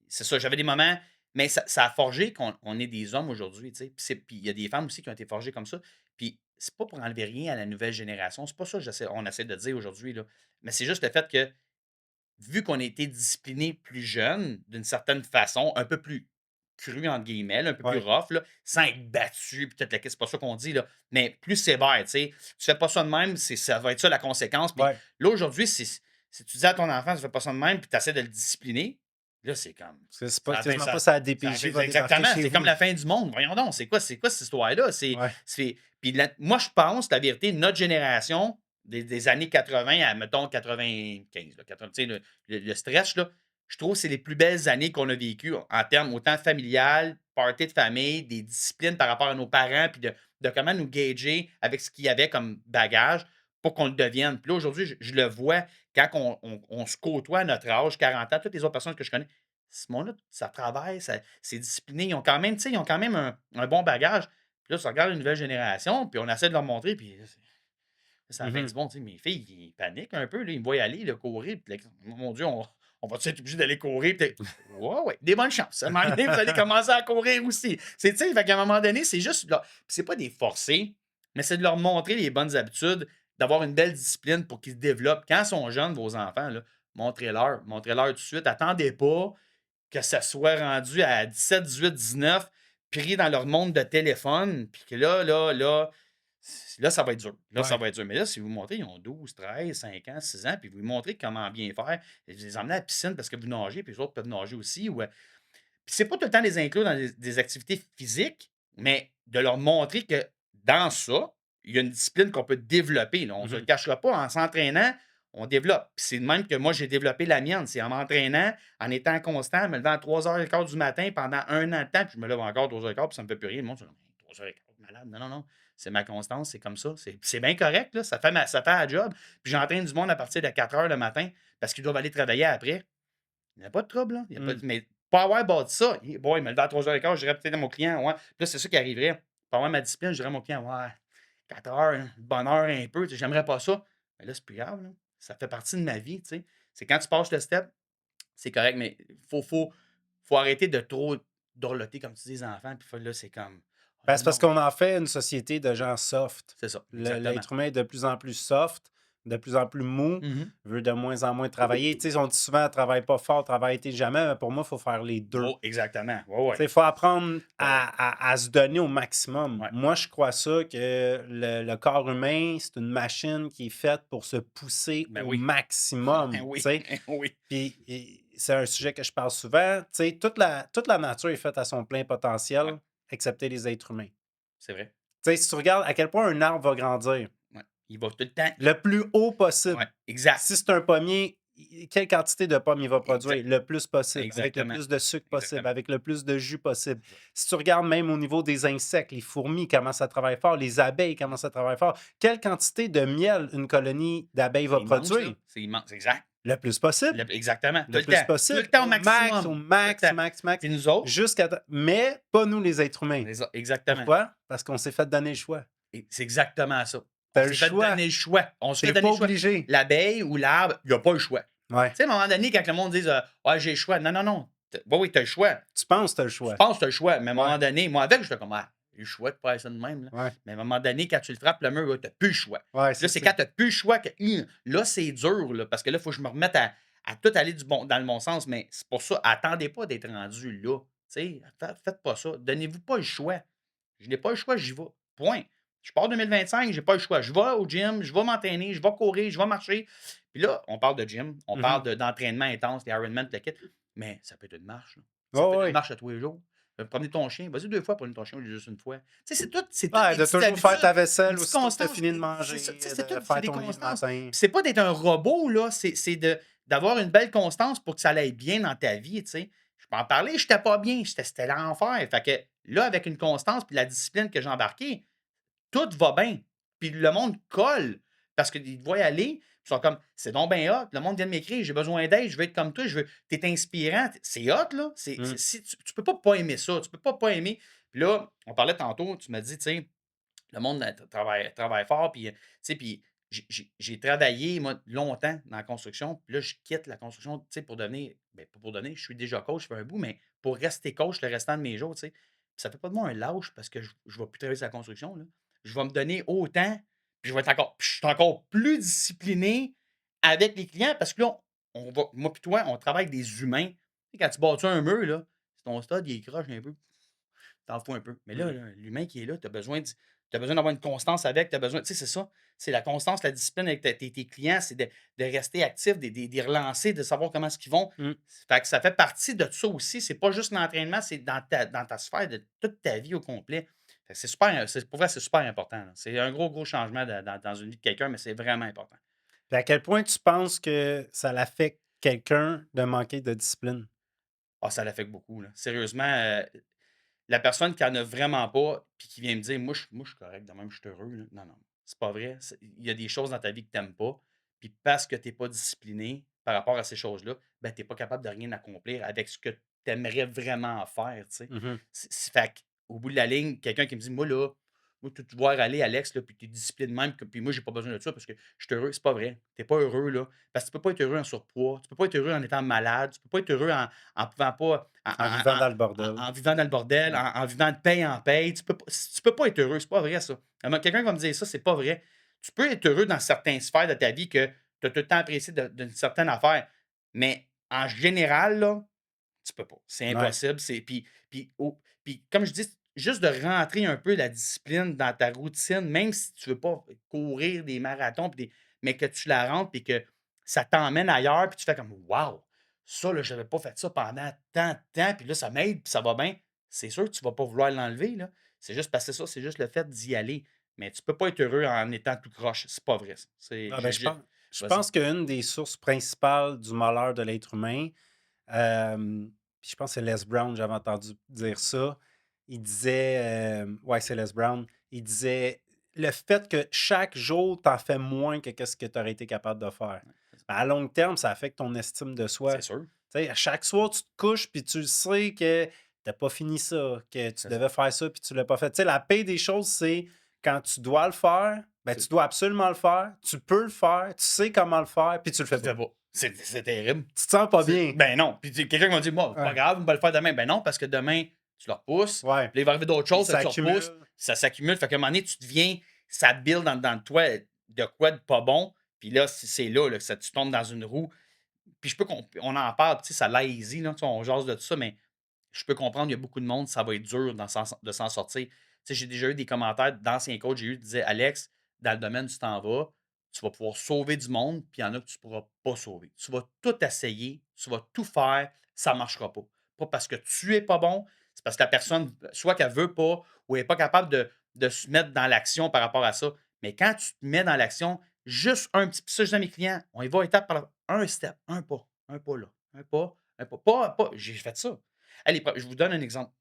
c'est ça, j'avais des moments, mais ça a forgé qu'on est des hommes aujourd'hui, tu sais. Puis il y a des femmes aussi qui ont été forgées comme ça. Puis c'est pas pour enlever rien à la nouvelle génération, c'est pas ça que on essaie de dire aujourd'hui, là. Mais c'est juste le fait que, vu qu'on a été disciplinés plus jeunes, d'une certaine façon, un peu plus «cru» entre guillemets, là, un peu plus ouais, rough, là, sans être battu, peut-être c'est pas ça qu'on dit, là, mais plus sévère, tu sais. Tu fais pas ça de même, ça va être ça la conséquence. Puis ouais. là, aujourd'hui, si tu dis à ton enfant: «Tu fais pas ça de même», puis tu essaies de le discipliner, là, c'est comme Parce que c'est ça pas la fin quasiment pas ça ça la ça DPJ fait va débarquer exactement, chez c'est comme vous. la fin du monde. Voyons donc, c'est quoi cette histoire-là? Ouais, Puis moi, je pense, la vérité, notre génération, des années 80 à, mettons, 95, là, 80, tu sais, le stretch, là, je trouve que c'est les plus belles années qu'on a vécues en termes autant familial, party de famille, des disciplines par rapport à nos parents, puis de comment nous gager avec ce qu'il y avait comme bagage pour qu'on le devienne. Puis là, aujourd'hui, je le vois quand on se côtoie à notre âge, 40 ans, toutes les autres personnes que je connais, ce monde-là, ça travaille, c'est discipliné. Ils ont quand même, tu sais, ils ont quand même un bon bagage. Puis là, tu regardes une nouvelle génération, puis on essaie de leur montrer, puis ça fait du mhm, bon. Tu sais, mes filles, ils paniquent un peu, là, ils me voient aller, là, courir, puis là, mon Dieu, on va-tu être obligé d'aller courir? Puis ouais, ouais, des bonnes chances. À un moment donné, vous allez commencer à courir aussi. C'est, tu sais, fait qu'à un moment donné, c'est juste, là, puis c'est pas des forcer, mais c'est de leur montrer les bonnes habitudes, d'avoir une belle discipline pour qu'ils se développent. Quand ils sont jeunes, vos enfants, là, montrez-leur tout de suite. Attendez pas que ça soit rendu à 17, 18, 19, pris dans leur monde de téléphone, puis que là, ça va être dur. Là, ça ouais. va être dur. Mais là, si vous montrez, ils ont 12, 13, 5 ans, 6 ans, puis vous lui montrez comment bien faire, et vous les emmenez à la piscine parce que vous nagez, puis les autres peuvent nager aussi. Puis c'est pas tout le temps les inclure dans des activités physiques, mais de leur montrer que dans ça, il y a une discipline qu'on peut développer, là. On ne se le Mhm. cachera pas, en s'entraînant, on développe. Puis c'est de même que moi, j'ai développé la mienne. C'est en m'entraînant, en étant constant, me levant à 3h15 du matin pendant un an de temps, puis je me lève encore à 3h15, puis ça ne me fait plus rien. Le monde, c'est comme 3h15, malade. Non, non, non. C'est ma constance, c'est comme ça. C'est bien correct, là. Ça fait la job. Puis j'entraîne du monde à partir de 4h le matin parce qu'ils doivent aller travailler après. Il n'y a pas de trouble, là. Il y a pas Mm. de mais pas avoir bâti ça, bon, il me levait à 3h15, je dirais peut-être à mon client, ouais. Puis là, c'est ça qui arriverait. Pour avoir ma discipline, je dirais à mon client, ouais, 4 heures, hein, bonne heure un peu, tu sais, j'aimerais pas ça. Mais là, c'est plus grave, là. Ça fait partie de ma vie, tu sais. C'est quand tu passes le step, c'est correct, mais faut arrêter de trop dorloter, comme tu dis, les enfants. Puis là, c'est comme, oh Ben, là, c'est parce non. qu'on en fait une société de gens soft. C'est ça, exactement. L'être humain est de plus en plus soft, de plus en plus mou, Mhm. veut de moins en moins travailler. Tu sais, on dit souvent, travaille pas fort, travaille intelligemment, mais pour moi, il faut faire les deux. Oh, exactement. Ouais, ouais. Il faut apprendre Ouais, ouais. à se donner au maximum. Ouais. Moi, je crois ça que le corps humain, c'est une machine qui est faite pour se pousser Ben au oui. Ben maximum. Tu oui. sais. Ben oui. Puis c'est un sujet que je parle souvent. Tu sais, toute la nature est faite à son plein Ouais, potentiel, excepté les êtres humains. c'est vrai. Tu sais, si tu regardes à quel point un arbre va grandir, Ouais. Il va tout le temps. le plus haut possible. Ouais, exact. Si c'est un pommier, quelle quantité de pommes il va produire? Exact. Le plus possible, avec le Exactement. plus de sucre possible, Exactement. avec le plus de jus possible. C'est ça. Si tu regardes même au niveau des insectes, les fourmis, comment ça travaille fort, les abeilles, comment ça travaille fort, quelle quantité de miel une colonie d'abeilles C'est va immense, produire? là. C'est immense, exact. Le plus possible. Exactement. Tout Le le plus temps. Tout le possible, temps au au maximum. Tout le max, temps. max, max, Puis nous autres, jusqu'à mais pas nous les êtres humains. exactement. Pourquoi? Parce qu'on s'est fait donner le choix. Et c'est exactement ça. On T'as le s'est fait choix. donner le choix. On se fait T'es donner pas le choix. obligé. L'abeille ou l'arbre, il a pas le choix. Tu Ouais. sais, à un moment donné, quand le monde dit «Ouais, j'ai le choix», non, non, non. Oui, oui, tu as le choix. Tu penses que tu as le Tu choix. penses que tu as le choix, mais à un Ouais, moment donné, moi, avec, j'étais comme: «Ah, j'ai le choix de faire ça de même, là». ouais, Mais à un moment donné, quand tu le frappes, le mur, tu as plus le choix. ouais, Puis là, c'est c'est ça. quand tu as plus le choix que, là, c'est dur, là, parce que là, il faut que je me remette à tout aller dans le bon sens. Mais c'est pour ça, attendez pas d'être rendu là. Tu sais, faites pas ça. Donnez-vous pas le choix. Je n'ai pas le choix, j'y vais. Point. Je pars 2025, j'ai pas le choix. Je vais au gym, je vais m'entraîner, je vais courir, je vais marcher. Puis là, on parle de gym, on Mhm. parle d'entraînement intense, les Ironman, le kit, mais ça peut être une marche, là. Ça peut Ouais, être une ouais. marche à tous les jours. Promener ton chien, vas-y 2 fois promener ton chien au lieu de juste une fois. Tu sais, c'est toutes Ouais, des de petites toujours faire habitudes, ta des vaisselle petites aussitôt que tu as constances. fini de C'est ça, tu sais, manger, c'est tout, de c'est faire des ton lit le constances. matin. Puis c'est pas d'être un robot, là, c'est d'avoir une belle constance pour que ça aille bien dans ta vie, tu sais. Je peux en parler, j'étais pas bien, c'était l'enfer. Fait que là, avec une constance puis la discipline que j'ai embarquée, tout va bien. Puis le monde colle parce qu'ils te voient aller, puis ils sont comme: «C'est donc bien hot». Le monde vient de m'écrire: «J'ai besoin d'aide, je veux être comme toi, je veux». Tu es inspirant, c'est hot, là. Mm. Si tu peux pas aimer ça, tu peux pas aimer. Puis là, on parlait tantôt, tu m'as dit, tu sais, le monde travaille fort, puis, tu sais, puis j'ai travaillé, moi, longtemps dans la construction, puis là, je quitte la construction, tu sais, pour devenir, ben, pas pour devenir, je suis déjà coach, je fais un bout, mais pour rester coach le restant de mes jours, tu sais. Puis ça fait pas de moi un lâche parce que je vais plus travailler sur la construction, là. Je vais me donner autant, puis je suis encore plus discipliné avec les clients parce que là, on va moi puis toi, on travaille avec des humains. Tu sais, quand tu bâtis un mur, là, si ton stade, il est croche un peu, t'en fous un peu. Mais là, Mhm. l'humain qui est là, tu as besoin d'avoir une constance avec, tu as besoin, tu sais, c'est ça. C'est la constance, la discipline avec tes clients, c'est de rester actif, de les relancer, de savoir comment est-ce qu'ils vont. Mm. Fait que ça fait partie de ça aussi. C'est pas juste l'entraînement, c'est dans ta sphère de toute ta vie au complet. Fait que c'est super, pour vrai, c'est super important, là. C'est un gros, gros changement dans une vie de quelqu'un, mais c'est vraiment important. Puis à quel point tu penses que ça l'affecte quelqu'un de manquer de discipline? Ah, ça l'affecte beaucoup, là. Sérieusement, la personne qui en a vraiment pas, puis qui vient me dire: «Moi, je suis correct de même, je suis heureux», là. Non, non, c'est pas vrai. Il y a des choses dans ta vie que tu aimes pas, puis parce que tu es pas discipliné par rapport à ces choses-là, ben, tu es pas capable de rien accomplir avec ce que tu aimerais vraiment faire, tu sais. Mhm. Fait qu'au bout de la ligne, quelqu'un qui me dit: «Moi, là, moi, te voir aller, Alex, là, puis tu es discipliné de même, puis moi, j'ai pas besoin de ça parce que je suis heureux». C'est pas vrai. Tu pas heureux, là, parce que tu peux pas être heureux en surpoids, tu peux pas être heureux en étant malade, tu peux pas être heureux en pouvant pas En vivant dans le bordel. en vivant dans le bordel, Mm. en vivant de paye en paye. Tu peux pas être heureux, c'est pas vrai ça. Quelqu'un va me dire ça, c'est pas vrai. Tu peux être heureux dans certaines sphères de ta vie que tu as tout le temps apprécié d'une certaine affaire, mais en général, là, tu peux pas. C'est Ouais. impossible. Puis comme je dis, juste de rentrer un peu la discipline dans ta routine, même si tu veux pas courir des marathons, mais que tu la rentres et que ça t'emmène ailleurs, puis tu fais comme Wow! Ça, là, j'avais pas fait ça pendant tant de temps, puis là, ça m'aide, puis ça va bien. C'est sûr que tu vas pas vouloir l'enlever, là. C'est juste parce que ça, c'est juste le fait d'y aller. Mais tu peux pas être heureux en étant tout croche. C'est pas vrai, ça. Ah ben, je Vas-y. pense qu'une des sources principales du malheur de l'être humain, puis je pense que c'est Les Brown, j'avais entendu dire ça. Il disait, ouais, c'est Les Brown, il disait le fait que chaque jour, tu en fais moins que ce que tu aurais été capable de faire. Ben, à long terme, ça affecte ton estime de soi. C'est sûr. Tu sais, à chaque soir, tu te couches, puis tu sais que tu n'as pas fini ça, que tu C'est ça. devais faire ça, puis tu ne l'as pas fait. Tu sais, la paix des choses, c'est quand tu dois le faire, ben, tu C'est dois absolument le faire, tu peux le faire, tu sais comment le faire, puis tu le Tu fais le pas. fais pas. C'est terrible. Tu te sens pas bien. Ben non. Puis quelqu'un va dire: «Moi, c'est pas Ouais. grave, on va le faire demain». Ben non, parce que demain, tu le repousses, Ouais. puis là, il va arriver d'autres Il choses, fait que tu repousses, s'accumule. ça s'accumule. Fait qu'à un moment donné, tu deviens ça build dans toi de quoi de pas bon. Puis là, c'est là, que ça tu tombes dans une roue. Puis je peux on en parle, tu sais, ça l'aise là, tu sais, on jase de tout ça, mais je peux comprendre, il y a beaucoup de monde, ça va être dur de s'en sortir. Tu sais, j'ai déjà eu des commentaires d'anciens coachs, j'ai eu qui disaient: «Alex, dans le domaine, tu t'en vas, tu vas pouvoir sauver du monde, puis il y en a que tu ne pourras pas sauver. Tu vas tout essayer, tu vas tout faire, ça ne marchera pas. Pas parce que tu es pas bon, c'est parce que la personne, soit qu'elle veut pas ou elle n'est pas capable de se mettre dans l'action par rapport à ça. Mais quand tu te mets dans l'action, juste un petit, puis ça, je dis à mes clients, on y va étape par un step, un pas là, un pas, j'ai fait ça. Allez, je vous donne un exemple.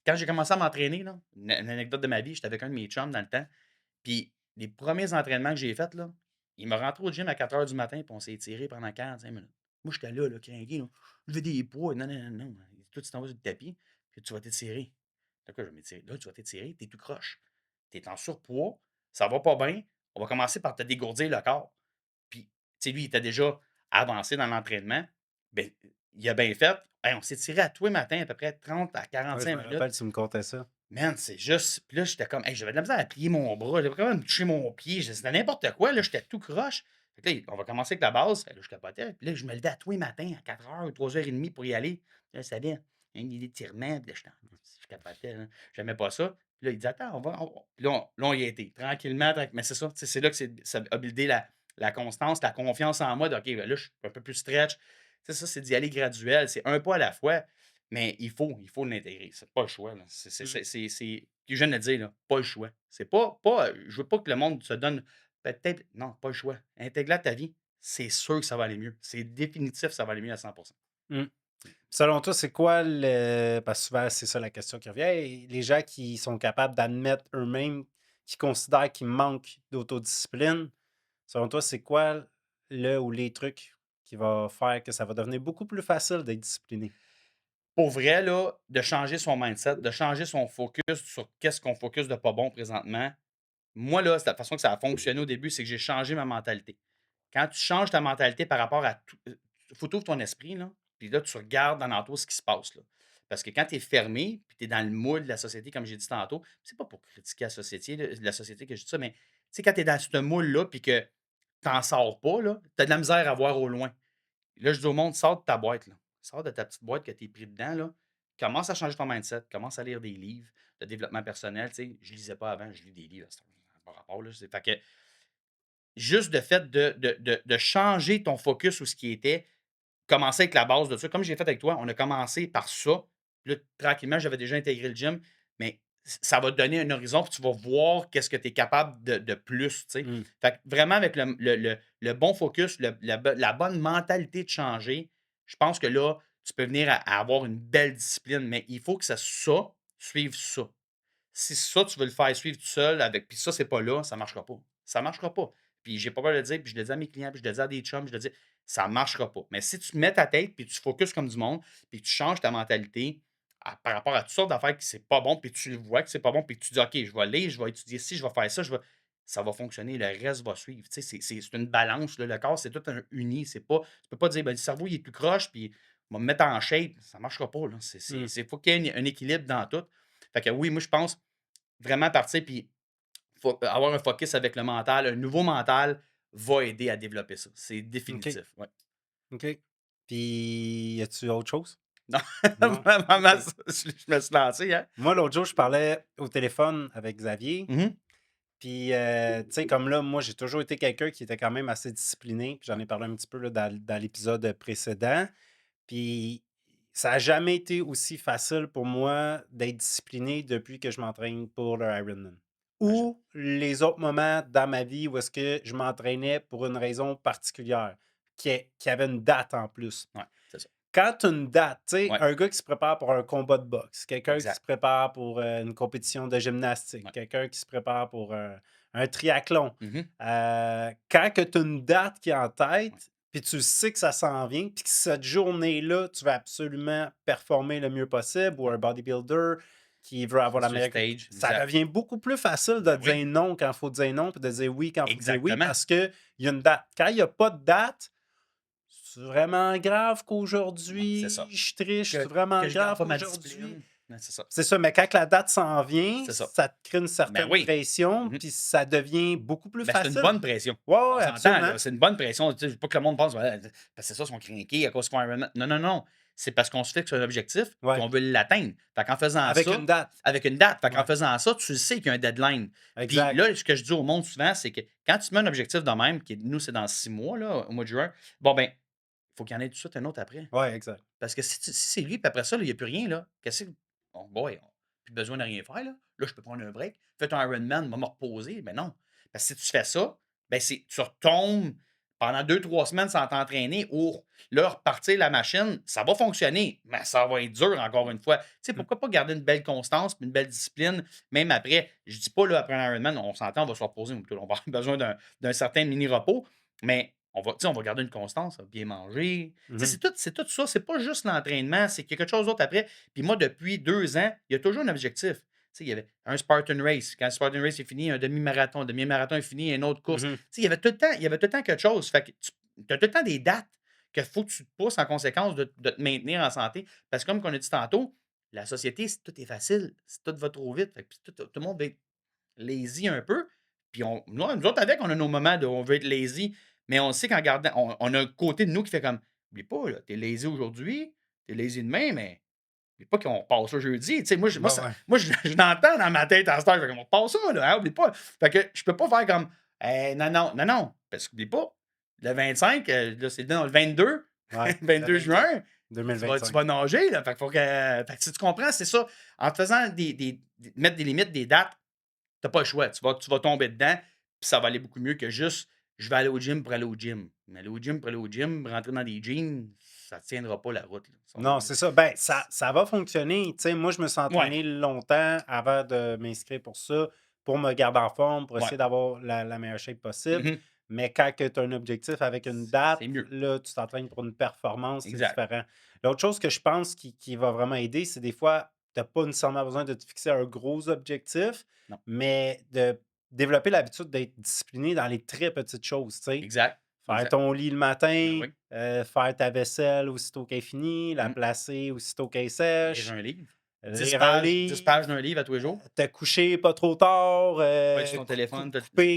Quand j'ai commencé à m'entraîner, là, une anecdote de ma vie, j'étais avec un de mes chums dans le temps. Puis les premiers entraînements que j'ai faits, là, il m'a rentré au gym à 4 heures du matin, puis on s'est étiré pendant 45 minutes. Moi, j'étais là, crinqué, là. Lever des poids. Non, non, non, non. Toi, tu t'en vas sur le tapis, puis tu vas t'étirer. D'accord, je vais m'étirer. Là, tu vas t'étirer, t'es tout croche. T'es en surpoids, ça va pas bien. On va commencer par te dégourdir le corps. Puis, tu sais, lui, il était déjà avancé dans l'entraînement. Ben, il a bien fait. Hey, on s'est tiré à tous les matins à peu près 30 à Ouais, je 45 me minutes. rappelle, tu me contais ça. Man, c'est juste. Puis là, j'étais comme. Hey, j'avais de la misère à plier mon bras. J'avais quand même touché mon pied. C'était n'importe quoi. Là, j'étais tout croche. Fait que là, on va commencer avec la base. Là, je capotais. Puis là, je me levais à tous les matins à 4h ou 3h30 pour y aller. Là, je savais. Une idée d'étirement. Puis là, je capotais. Là. J'aimais pas ça. Puis là, il dit Attends, on va. Puis là, on y a été. Tranquillement. Mais c'est ça. C'est là que ça a buildé la constance, la confiance en moi. OK, ben là, je suis un peu plus stretch. Ça, c'est d'y aller graduel. C'est un pas à la fois. Mais il faut l'intégrer. C'est pas le choix. Là. Mmh. Puis je viens de le dire, là, pas le choix. C'est pas je veux pas que le monde se donne peut-être. Non, pas le choix. Intègre-la à ta vie. C'est sûr que ça va aller mieux. C'est définitif, ça va aller mieux à 100%. Mmh. Selon toi, c'est quoi le parce que souvent, c'est ça la question qui revient. Hey, les gens qui sont capables d'admettre eux-mêmes, qui considèrent qu'ils manquent d'autodiscipline, selon toi, c'est quoi le ou les trucs qui va faire que ça va devenir beaucoup plus facile d'être discipliné? Pour vrai, là, de changer son mindset, de changer son focus sur qu'est-ce qu'on focus de pas bon présentement. Moi, là, c'est la façon que ça a fonctionné au début, c'est que j'ai changé ma mentalité. Quand tu changes ta mentalité par rapport à tout, faut t'ouvrir ton esprit, là, puis là, tu regardes dans l'entour ce qui se passe, là. Parce que quand tu es fermé, puis tu es dans le moule de la société, comme j'ai dit tantôt, c'est pas pour critiquer la société que je dis ça, mais tu sais, quand tu es dans ce moule-là, puis que tu n'en sors pas, tu as de la misère à voir au loin. Là, je dis au monde, sors de ta boîte, là. Sors de ta petite boîte que tu es pris dedans, là. Commence à changer ton mindset, commence à lire des livres de développement personnel. Tu sais, je lisais pas avant, je lis des livres, ça n'a pas rapport, là. Fait que juste de fait de changer ton focus sur ce qui était, commencer avec la base de ça. Comme j'ai fait avec toi, on a commencé par ça. Puis là, tranquillement, j'avais déjà intégré le gym, mais ça va te donner un horizon, puis tu vas voir qu'est-ce que tu es capable de plus, tu sais. Mmh. Fait que vraiment, avec le bon focus, la bonne mentalité de changer, je pense que là, tu peux venir à avoir une belle discipline, mais il faut que ça suive ça. Si ça, tu veux le faire suivre tout seul avec puis ça, c'est pas là, ça marchera pas. Ça marchera pas. Puis j'ai pas peur de le dire, puis je le dis à mes clients, puis je le dis à des chums, je le dis, ça marchera pas. Mais si tu mets ta tête, puis tu focuses comme du monde, puis tu changes ta mentalité par rapport à toutes sortes d'affaires qui c'est pas bon, puis tu le vois que c'est pas bon, puis tu dis OK, je vais lire, je vais étudier ci, je vais faire ça, ça va fonctionner, le reste va suivre. Tu sais, c'est une balance. Là. Le corps, c'est tout un uni. C'est pas, tu peux pas dire ben, le cerveau, il est tout croche, puis on va me mettre en shape. Ça marchera pas. Là. Mmh. Faut qu'il y ait un équilibre dans tout. Fait que oui, moi, je pense vraiment partir puis avoir un focus avec le mental, un nouveau mental va aider à développer ça. C'est OK. définitif, ouais. OK. Puis, y a-tu autre chose? Non, Non? vraiment, OK. je me suis lancé, hein. Moi, l'autre jour, je parlais au téléphone avec Xavier. Mmh. Puis, tu sais, comme là, moi, j'ai toujours été quelqu'un qui était quand même assez discipliné. Puis j'en ai parlé un petit peu là, dans l'épisode précédent. Puis, ça n'a jamais été aussi facile pour moi d'être discipliné depuis que je m'entraîne pour le Ironman. J'imagine. Ou les autres moments dans ma vie où est-ce que je m'entraînais pour une raison particulière, qui avait une date en plus. Ouais, c'est ça. Quand tu as une date, tu sais, Ouais, un gars qui se prépare pour un combat de boxe, quelqu'un qui se exact. prépare pour une compétition de gymnastique, Ouais. quelqu'un qui se prépare pour un triathlon. Mmh. Quand tu as une date qui est en Ouais. tête, puis tu sais que ça s'en vient, puis que cette journée-là, tu vas absolument performer le mieux possible, ou Ouais. un bodybuilder qui veut avoir la Sur le meilleure. stage, Ça exact. devient beaucoup plus facile de Ben dire oui, non quand il faut dire non, puis de dire oui quand il faut dire oui, exactement. parce qu'il y a une date. Quand il n'y a pas de date, c'est vraiment grave Ouais, c'est qu'aujourd'hui ça. je triche? C'est Que vraiment que je garde grave pas ma qu'aujourd'hui. discipline. Ouais, c'est ça. C'est ça, mais quand la date s'en vient, C'est ça. ça te crée une Ben certaine oui. pression, Mmh. puis ça devient beaucoup plus Ben, c'est une facile. bonne pression. Ouais, On ouais, s'entend, absolument. là, c'est une bonne pression. Tu sais, faut pas que le monde pense, ouais, parce que c'est ça, ils sont crinqués à cause qu'ils font Ironman. Non, non, non. C'est parce qu'on se fixe un objectif puis Ouais, on veut l'atteindre. Fait qu'en faisant avec une ça, date. avec une date, fait qu'en Ouais, faisant ça, tu sais qu'il y a un deadline. Puis exact. là, ce que je dis au monde souvent, c'est que quand tu mets un objectif de même, qui nous, c'est dans 6 mois, là, au mois de juin, bon, ben, il faut qu'il y en ait tout de suite un autre après. Ouais, exact. Parce que si c'est lui, puis après ça, il n'y a plus rien, là, qu'est-ce que oh boy, on plus besoin de rien faire, là. Là, je peux prendre un break. Fais ton Ironman, va me reposer. Mais non. Parce que si tu fais ça, ben tu retombes pendant 2 3 semaines sans t'entraîner ou là, repartir la machine, ça va fonctionner, mais ça va être dur encore une fois. Tu sais, Mmh. pourquoi pas garder une belle constance, puis une belle discipline, même après. Je dis pas, là, après un Ironman, on s'entend, on va se reposer, on va avoir besoin d'un certain mini-repos, mais tu sais, on va garder une constance, bien manger. Tu sais, Mmh. c'est tout ça. C'est pas juste l'entraînement, c'est quelque chose d'autre après. Puis moi, depuis 2 ans, il y a toujours un objectif. Tu sais, il y avait un Spartan Race. Quand le Spartan Race est fini, un demi-marathon. Le demi-marathon est fini, une autre course. Tu Mmh. sais, il y avait tout le temps quelque chose. Fait que tu as tout le temps des dates qu'il faut que tu te pousses en conséquence de te maintenir en santé. Parce que comme qu'on a dit tantôt, la société, tout est facile, tout va trop vite. Fait que tout le monde va être lazy un peu. Puis nous autres, avec, on a nos moments de on veut être lazy, mais on sait qu'en gardant, on a un côté de nous qui fait comme, oublie pas, là, t'es lazy aujourd'hui, t'es lazy demain, mais oublie pas qu'on passe ça jeudi. Tu sais, Bah ouais. je l'entends dans ma tête à cette heure, je fais comme, on passe ça, là, hein, oublie pas. Fait que je peux pas faire comme, non, non, non, non, parce qu'oublie pas, le 25, là, c'est le 22, Ouais, 22 juin, tu 2025. vas nager, là. Fait que faut que, fait que si tu comprends, c'est ça. En te faisant mettre des limites, des dates, t'as pas le choix. Tu vas tomber dedans, puis ça va aller beaucoup mieux que juste je vais aller au gym pour aller au gym. Mais aller au gym pour aller au gym, rentrer dans des jeans, ça tiendra pas la route. Là. Non, c'est ça. Ben, ça va fonctionner. Tu sais, moi, je me suis Ouais. entraîné longtemps avant de m'inscrire pour ça, pour me garder en forme, pour Ouais. essayer d'avoir la meilleure shape possible. Mhm. Mais quand tu as un objectif avec une date, C'est mieux. là, tu t'entraînes pour une performance, c'est Exact. différent. L'autre chose que je pense qui va vraiment aider, c'est des fois, tu n'as pas nécessairement besoin de te fixer un gros objectif, Non. mais de développer l'habitude d'être discipliné dans les très petites choses, tu sais. Exact. Faire Exact. ton lit le Ben matin, oui. faire ta vaisselle aussitôt qu'elle est finie, la Mhm. placer aussitôt qu'elle est Lire sèche, un livre. 10 lire un pages, 10 livre, pages d'un livre à tous les jours. te coucher pas trop tard, Pas être sur ton téléphone.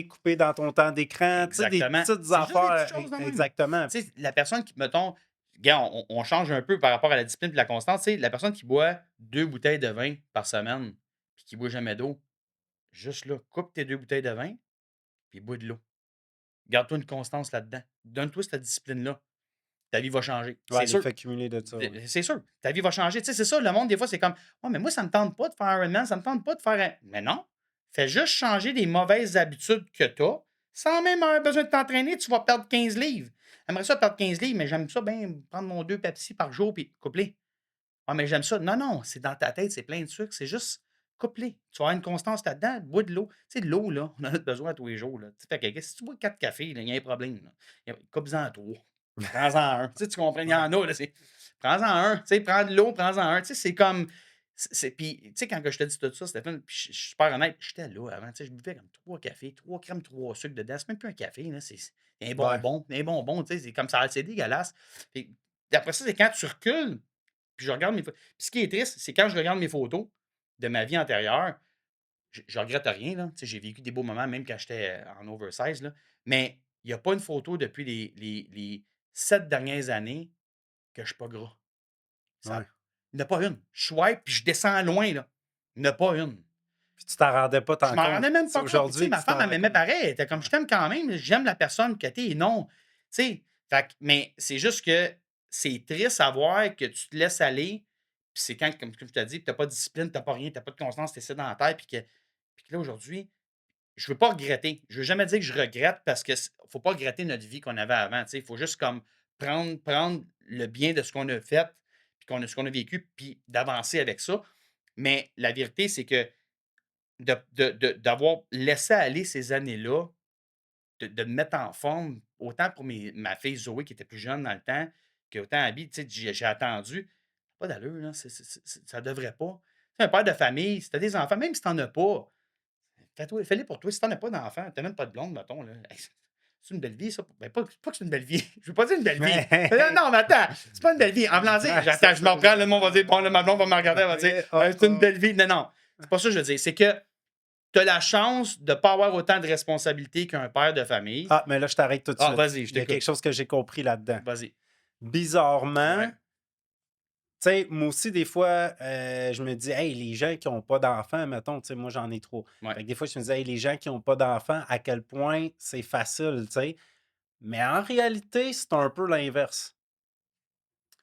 couper dans ton temps d'écran, tu sais, des Exactement. petites C'est juste des affaires. petites choses de même. Exactement. Tu sais, la personne qui, mettons, regarde, on change un peu par rapport à la discipline et la constance. Tu sais, la personne qui boit 2 bouteilles de vin par semaine puis qui boit jamais d'eau, juste là, coupe tes 2 bouteilles de vin puis bois de l'eau. Garde-toi une constance là-dedans. Donne-toi cette discipline-là. Ta vie va changer. Ouais, C'est sûr. l'effet cumulé de ça. Ouais. C'est sûr. Ta vie va changer. Tu sais, c'est ça, le monde, des fois, c'est comme oh, mais moi, ça ne me tente pas de faire un Ironman, ça ne me tente pas de faire un. Mais non. Fais juste changer des mauvaises habitudes que tu as. Sans même avoir besoin de t'entraîner, tu vas perdre 15 livres. J'aimerais ça perdre 15 livres, mais j'aime ça bien prendre mon 2 Pepsi par jour puis coupler. Ah, mais j'aime ça. Non, non, c'est dans ta tête, c'est plein de sucre. C'est juste coupler. Tu vas avoir une constance là-dedans. Bois de l'eau. Tu sais, de l'eau, là, on en a besoin tous les jours. Là. Tu sais, fait que si tu bois 4 cafés, là, il y a un problème. Coupe-en 3. Prends-en un. Tu sais, tu comprends? Il y en a, là. Prends-en un. Tu sais, prends de l'eau, prends-en un. Tu sais, c'est comme. Puis, tu sais, quand que je te dis tout ça, Stéphane, puis je suis super honnête, j'étais là avant. Tu sais, je buvais comme 3 cafés, 3 crèmes, 3 sucres dedans. C'est même plus un café, là. C'est un Ouais. bonbon. Un bonbon, tu sais, c'est comme ça. C'est dégueulasse. Puis, après ça, c'est quand tu recules, puis je regarde mes photos. Puis ce qui est triste, c'est quand je regarde mes photos de ma vie antérieure, je regrette rien, là. Tu sais, j'ai vécu des beaux moments, même quand j'étais en oversize, là. Mais il n'y a pas une photo depuis les 7 dernières années que je suis pas gras. Ouais. Ça, il n'y en a pas une. Je swipe, puis je descends loin, là. Il n'y en a pas une. Puis tu t'en rendais pas Je tant m'en compte. rendais même C'est pas compte. Puis, tu sais, aujourd'hui que ma tu t'en femme, elle rends m'aimait compte. pareil. Elle était comme, Ouais. je t'aime quand même, j'aime la personne que tu es. Non. Tu sais, fait mais c'est juste que c'est triste à voir que tu te laisses aller. Puis c'est quand, comme je t'ai dit, tu n'as pas de discipline, tu n'as pas rien, tu n'as pas de constance, tu es sédentaire. Puis que là, aujourd'hui, je veux pas regretter. Je veux jamais dire que je regrette parce que faut pas regretter notre vie qu'on avait avant. Il faut juste comme prendre le bien de ce qu'on a fait, puis ce qu'on a vécu, puis d'avancer avec ça. Mais la vérité, c'est que d'avoir laissé aller ces années-là, de me mettre en forme, autant pour ma fille Zoé qui était plus jeune dans le temps, qu'autant Abby, tu sais, j'ai attendu. Pas d'allure, là. Ça devrait pas. Tu sais, un père de famille, si tu as des enfants, même si tu n'en as pas, fais-les pour toi. Si tu n'en as pas d'enfants, tu n'as même pas de blonde, mettons. Là. Hey, c'est une belle vie, ça. Ben, pas que c'est une belle vie. Je veux pas dire une belle vie. Non, non, mais attends, c'est pas une belle vie. En blanc, Ouais, j'attends, je me reprends, le monde va dire, bon, là, ma blonde va me regarder, elle va dire, c'est une oh. belle vie. Non, non. C'est pas ça que je veux dire. C'est que tu as la chance de ne pas avoir autant de responsabilités qu'un père de famille. Ah, mais là, je t'arrête tout de Ah, suite. vas-y, je Il y a quelque t'écoute. chose que j'ai compris là-dedans. Vas-y. Bizarrement, Ouais. tu sais, moi aussi, des fois, je me dis, hey, les gens qui n'ont pas d'enfants, mettons, tu sais, moi, j'en ai trop. Ouais. Fait que des fois, je me dis, hey, les gens qui n'ont pas d'enfants, à quel point c'est facile, tu sais. Mais en réalité, c'est un peu l'inverse.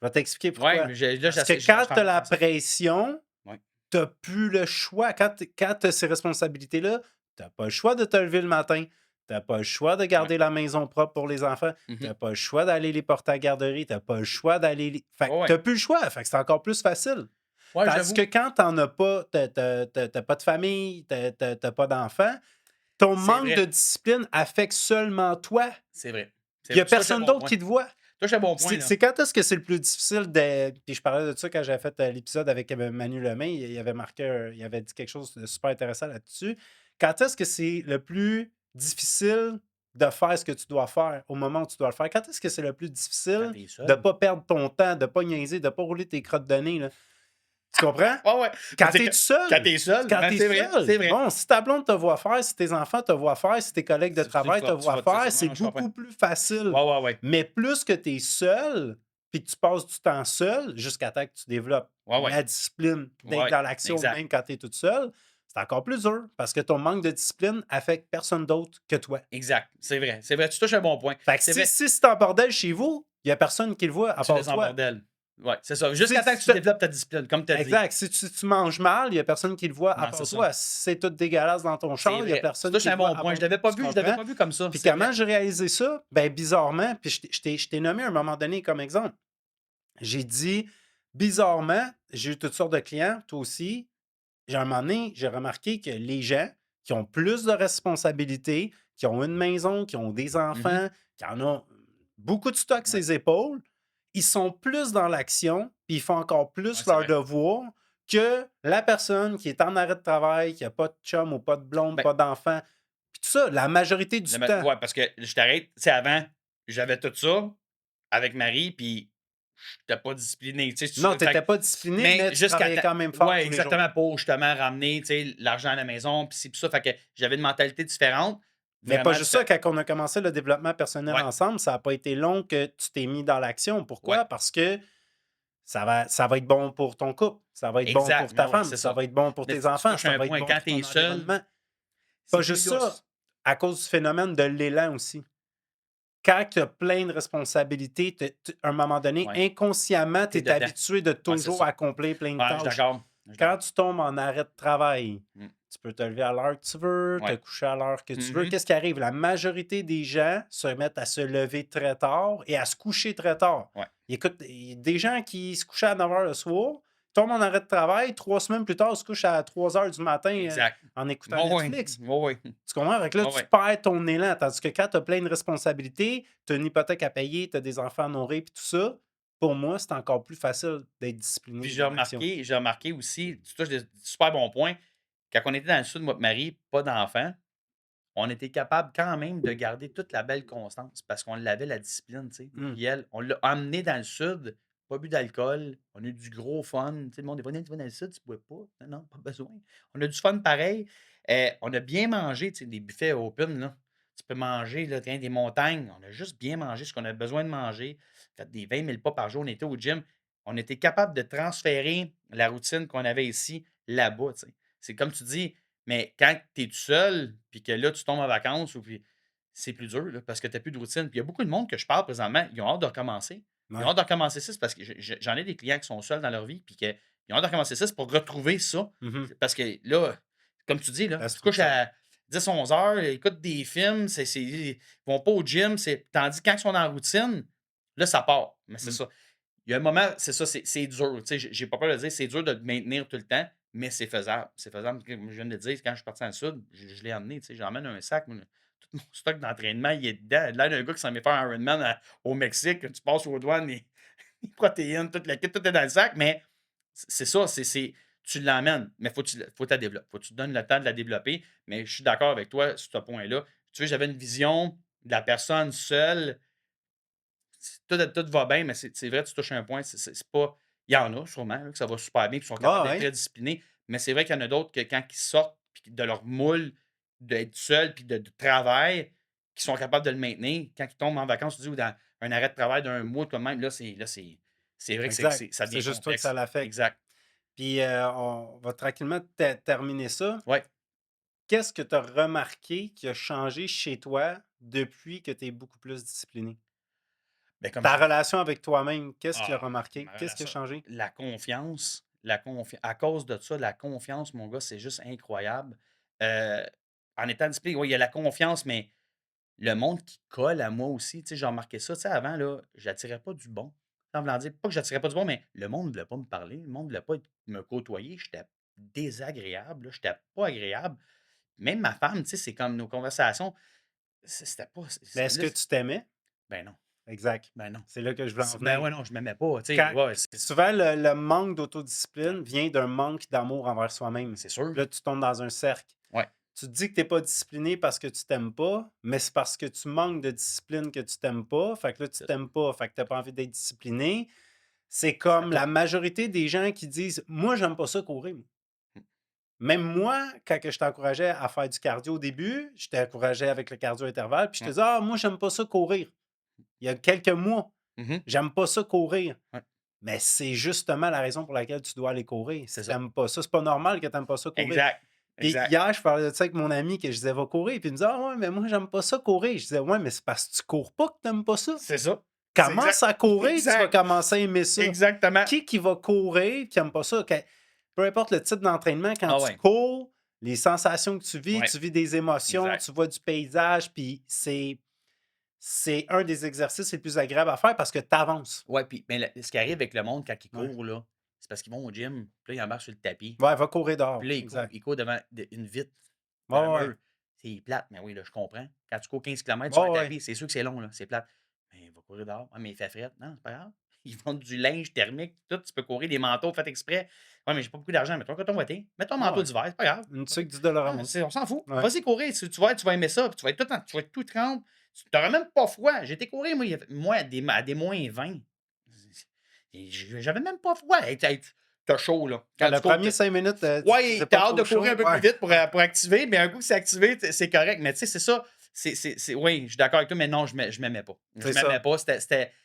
Je vais t'expliquer Ouais, pourquoi. mais là, Parce que je quand tu as t'en la français. pression, Ouais. tu n'as plus le choix. Quand tu as ces responsabilités-là, tu n'as pas le choix de te lever le matin. Tu n'as pas le choix de Ouais. garder la maison propre pour les enfants. Tu Mhm. n'as pas le choix d'aller les porter à la garderie. Tu n'as pas le choix d'aller. Fait que Ouais, tu n'as plus le choix. Fait que c'est encore plus facile. ouais, Tandis j'avoue. que quand tu n'en as pas, tu n'as pas de famille, tu n'as pas d'enfants, ton C'est manque de vrai. discipline affecte seulement toi. C'est vrai. Il n'y a Tu touches un personne bon d'autre point. qui te voit. Tu touches un bon point, là. C'est quand est-ce que c'est le plus difficile de. Puis je parlais de ça quand j'avais fait l'épisode avec Manu Lemay. Il avait marqué, il avait dit quelque chose de super intéressant là-dessus. Quand est-ce que c'est le plus difficile de faire ce que tu dois faire au moment où tu dois le faire. Quand est-ce que c'est le plus Quand difficile t'es de ne seul. pas perdre ton temps, de ne pas niaiser, de ne pas rouler tes crottes de nez, là? Tu comprends? Ouais, ouais. Quand Mais tu tu sais, es tout quand seul. t'es seul, Quand ben, tu es c'est vrai, seul. c'est vrai. Bon, si ta blonde te voit faire, si tes enfants te voient faire, si tes collègues de travail te Tu voient vas te faire, ça. c'est Non, je comprends. beaucoup plus facile. Ouais, ouais, ouais. Mais plus que tu es seul, puis que tu passes du temps seul, jusqu'à temps que tu développes Ouais, ouais. la discipline d'être Ouais, dans l'action, exact. même quand tu es toute seule, c'est encore plus dur parce que ton manque de discipline affecte personne d'autre que toi. Exact. C'est vrai. C'est vrai. Tu touches un bon point. Fait que C'est vrai. si c'est en bordel chez vous, il n'y a personne qui le voit à Tu part laisses en toi. bordel. Ouais, c'est ça. Si Jusqu'à temps que tu tu te- développes ta discipline, comme tu as dit. Exact. Si tu manges mal, il n'y a personne qui le voit à Non, c'est part ça. toi. Si c'est tout dégueulasse dans ton C'est char, il n'y a vrai. Tu personne touches qui un le voit bon à point. part Je l'avais pas tu vu. Je l'avais comprends? pas vu comme ça. Puis C'est comment vrai. j'ai réalisé ça? Ben bizarrement, puis je t'ai nommé à un moment donné comme exemple. J'ai dit, bizarrement, j'ai eu toutes sortes de clients, toi aussi. À un moment donné, j'ai remarqué que les gens qui ont plus de responsabilités, qui ont une maison, qui ont des Mhm. enfants, qui en ont beaucoup de stock sur Ouais. les épaules, ils sont plus dans l'action, puis ils font encore Ouais, plus c'est leur vrai. devoir que la personne qui est en arrêt de travail, qui n'a pas de chum ou pas de blonde, Ben, pas d'enfant. Puis tout ça, la majorité du temps. ouais, parce que je t'arrête. Tu sais, avant, j'avais tout ça avec Marie, puis je n'étais pas discipliné. Non, tu n'étais pas discipliné, Mais mais tu jusqu'à travaillais temps. quand même fort Ouais, tous les jours. exactement, pour justement ramener, tu sais, l'argent à la maison, puis ci, puis ça. Fait que j'avais une mentalité différente, Mais pas vraiment juste ça, différente. quand on a commencé le développement personnel Ouais, ensemble, ça n'a pas été long que tu t'es mis dans l'action. ouais, Pourquoi? Parce que ça va être bon pour ton couple, ça va être bon exact. pour ta Ben ouais, femme, c'est ça ça. va être bon pour Mais tes tu enfants, touches ça un va être point, bon quand pour tu es ton seul, environnement. c'est Pas plus juste ça, lousse. à cause du phénomène de l'élan aussi. Quand tu as plein de responsabilités, à un moment donné, Ouais, inconsciemment, tu tu es es dedans. habitué de Ouais, c'est toujours ça. accomplir plein de Ouais, je suis tâches. d'accord. Je suis Quand d'accord. tu tombes en arrêt de travail, Mm. tu peux te lever à l'heure que tu veux, te Ouais. coucher à l'heure que tu veux. Mhm. Qu'est-ce qui arrive? La majorité des gens se mettent à se lever très tard et à se coucher très tard. Ouais, Écoute, il y a des gens qui se couchaient à 9 h le soir, tombent en arrêt de travail, 3 semaines plus tard, se couchent à 3 h du matin exact. en écoutant Ouais, ouais, Netflix. ouais, ouais. Tu comprends? Fait que là, Ouais, tu ouais. perds ton élan. Tandis que quand tu as plein de responsabilités, tu as une hypothèque à payer, tu as des enfants à nourrir, puis tout ça, pour moi, c'est encore plus facile d'être discipliné Puis et dans l'action. j'ai remarqué aussi, tu touches des super bons points. Quand on était dans le sud, moi et Marie, pas d'enfants, on était capable quand même de garder toute la belle constance parce qu'on avait la discipline, tu sais. Hum. Puis elle, on l'a emmenée dans le sud, pas bu d'alcool, on a eu du gros fun. Tu sais, le monde est venu, tu vas dans le sud, tu bois pas. Non, non, pas besoin. On a du fun pareil. On a bien mangé, tu sais, des buffets open, là. Tu peux manger, là, tiens, des montagnes. On a juste bien mangé ce qu'on a besoin de manger. Fait des 20 000 pas par jour. On était au gym. On était capable de transférer la routine qu'on avait ici là-bas, tu sais. C'est comme tu dis, mais quand tu es tout seul, puis que là, tu tombes en vacances, ou puis c'est plus dur là, parce que tu n'as plus de routine. Puis il y a beaucoup de monde que je parle présentement, ils ont hâte de recommencer. Ils ont Ouais. hâte de recommencer ça, c'est parce que j'en ai des clients qui sont seuls dans leur vie, puis qu'ils ont hâte de recommencer ça, c'est pour retrouver ça. Mhm. Parce que là, comme tu dis, là, La tu te couches structure. à 10-11 heures, écoutes des films, ils vont pas au gym. Tandis que quand ils sont en routine, là, ça part. Mais c'est Mm. ça. Il y a un moment, c'est ça, c'est dur. Tu sais, j'ai pas peur de le dire, c'est dur de te maintenir tout le temps, mais c'est faisable. C'est faisable. Comme je viens de le dire, quand je suis parti dans le sud, je l'ai emmené. Tu sais, j'emmène un sac. Tout mon stock d'entraînement, il est dedans. L'air d'un gars qui s'en met faire un Ironman au Mexique, que tu passes aux douanes, les protéines, toute la kit, tout est dans le sac. Mais c'est ça, tu l'emmènes, mais faut que tu la développes. Faut que tu te donnes le temps de la développer. Mais je suis d'accord avec toi sur ce point-là. Tu sais, j'avais une vision de la personne seule tout va bien, mais c'est vrai, tu touches un point, c'est pas il y en a sûrement là, que ça va super bien, qui sont Ah capables d'être ouais. très disciplinés, mais c'est vrai qu'il y en a d'autres que quand ils sortent puis de leur moule, d'être seuls puis de travail, qui sont capables de le maintenir. Quand ils tombent en vacances, tu dis, ou dans un arrêt de travail d'un mois toi même, c'est vrai que Exact. ça C'est devient juste toi que ça complexe. l'affecte. Exact. Puis on va tranquillement terminer ça. Ouais. Qu'est-ce que tu as remarqué qui a changé chez toi depuis que tu es beaucoup plus discipliné? Ben, comme je Ta te dis, relation avec toi-même, qu'est-ce qui a ah, remarqué? ma Qu'est-ce qui a relation, changé? la confiance à cause de ça, la confiance, mon gars, c'est juste incroyable. Heu, En étant discipliné, oui, il y a la confiance, mais le monde qui colle à moi aussi, tu sais, j'ai remarqué ça. Tu sais, avant, là, j'attirais pas du bon. En voulant dire, pas que j'attirais pas du bon, mais le monde ne voulait pas me parler, le monde ne voulait pas me côtoyer. J'étais désagréable, là, j'étais pas agréable. Même ma femme, tu sais, c'est comme nos conversations, c'était pas. Mais est-ce Là, que tu t'aimais? ben non, Exact. ben non. C'est là que je veux en Ben venir. ouais, non, je m'aimais pas, tu sais. Quand, Ouais, souvent, le manque d'autodiscipline vient d'un manque d'amour envers soi-même. c'est sûr. Puis là, tu tombes dans un cercle. Ouais. tu te dis que tu n'es pas discipliné parce que tu t'aimes pas, mais c'est parce que tu manques de discipline que tu t'aimes pas. Fait que là, tu C'est t'aimes pas, fait que tu n'as pas envie d'être discipliné. C'est c'est comme tout. la majorité des gens qui disent: «Moi, j'aime pas ça courir, moi.» Même moi, quand que je t'encourageais à faire du cardio au début, je t'encourageais avec le cardio intervalle, puis je te Ouais. disais: «Ah, moi, j'aime pas ça courir.» Il y a quelques mois, Mhm. j'aime pas ça courir. Ouais. Mais c'est justement la raison pour laquelle tu dois aller courir. C'est Si tu ça. n'aimes pas ça, c'est pas normal que tu n'aimes pas ça courir. Exact. Puis Exact. hier, je parlais de ça avec mon ami que je disais: «Va courir.» Puis il me disait: «Ah ouais, mais moi, j'aime pas ça courir.» Je disais: «Ouais, mais c'est parce que tu cours pas que tu n'aimes pas ça. C'est ça. C'est Commence exact. à courir, tu vas Exact. commencer à aimer ça.» Exactement. Qui va courir, qui n'aime pas ça? Peu importe le type d'entraînement, quand Ah tu ouais. cours, les sensations que Ouais. tu vis des émotions, Exact. tu vois du paysage, puis c'est un des exercices les plus agréables à faire parce que tu avances. Ouais, puis mais ce qui arrive avec le monde quand ils Ouais. courent, là, c'est parce qu'ils vont au gym, puis là, ils embarquent sur le tapis. Ouais, va courir dehors. Puis là, Exact. ils courent devant une vitre, Ouais, un ouais. mur. C'est plate, mais oui, là, je comprends. Quand tu cours 15 kilomètres sur un Ouais, ouais. tapis, c'est sûr que c'est long, là, c'est plate. Mais il va courir dehors. Ah, mais il fait fret. Non, c'est pas grave. Ils vendent du linge thermique, tout. Tu peux courir des manteaux faits exprès. Ouais, mais j'ai pas beaucoup d'argent. Mets-toi un coton ouaté. Mets ton Ouais, manteau ouais. d'hiver, c'est pas grave. Une OK. tuque du Dollarama. Ah, on s'en fout. Ouais. Vas-y courir. Tu vas aimer ça. Puis tu vas être tu vas être tout trempe. Tu n'auras même pas froid. J'ai été courir, moi, moi à des moins 20. J'avais même pas froid. Hey, t'as chaud, là. Ben, Quand le tu cours, premier 5 minutes, tu ouais, faisais t'as pas hâte trop de courir chaud. un peu plus Ouais. vite pour activer, mais un coup que c'est activé, c'est correct. Mais tu sais, c'est ça. Oui, je suis d'accord avec toi, mais non, je m'aimais pas. Je C'est m'aimais ça. pas.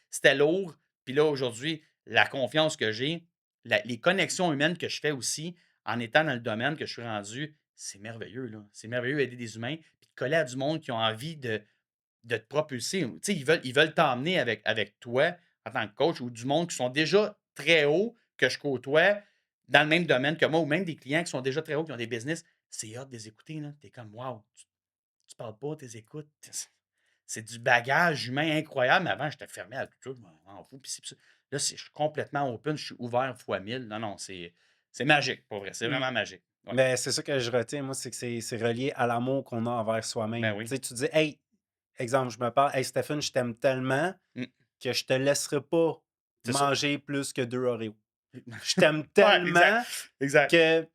C'était lourd. Puis là, aujourd'hui, la confiance que j'ai, les connexions humaines que je fais aussi, en étant dans le domaine que je suis rendu, c'est merveilleux, là. C'est merveilleux d'aider des humains, puis de coller à du monde qui ont envie de te propulser. Tu sais, ils veulent t'emmener avec toi en tant que coach ou du monde qui sont déjà très hauts que je côtoie dans le même domaine que moi ou même des clients qui sont déjà très hauts, qui ont des business. C'est hâte de les écouter. Tu es comme, wow, tu parles pas, tu les écoutes. C'est du bagage humain incroyable. Mais avant, j'étais fermé à tout ça. Je m'en fous. Puis là, je suis complètement open. Je suis ouvert fois 1000. Non, non, c'est magique, pour vrai. C'est Mmh. vraiment magique. Ouais. Mais c'est ça que je retiens, moi, c'est que c'est relié à l'amour qu'on a envers Ben soi-même. Tu oui. sais, tu dis: «Hey», exemple, je me parle: «Hey Stéphane, je t'aime tellement Mm. que je te laisserai pas C'est ça. manger plus que 2 Oreos. Je t'aime Ouais, exact. tellement Exact. que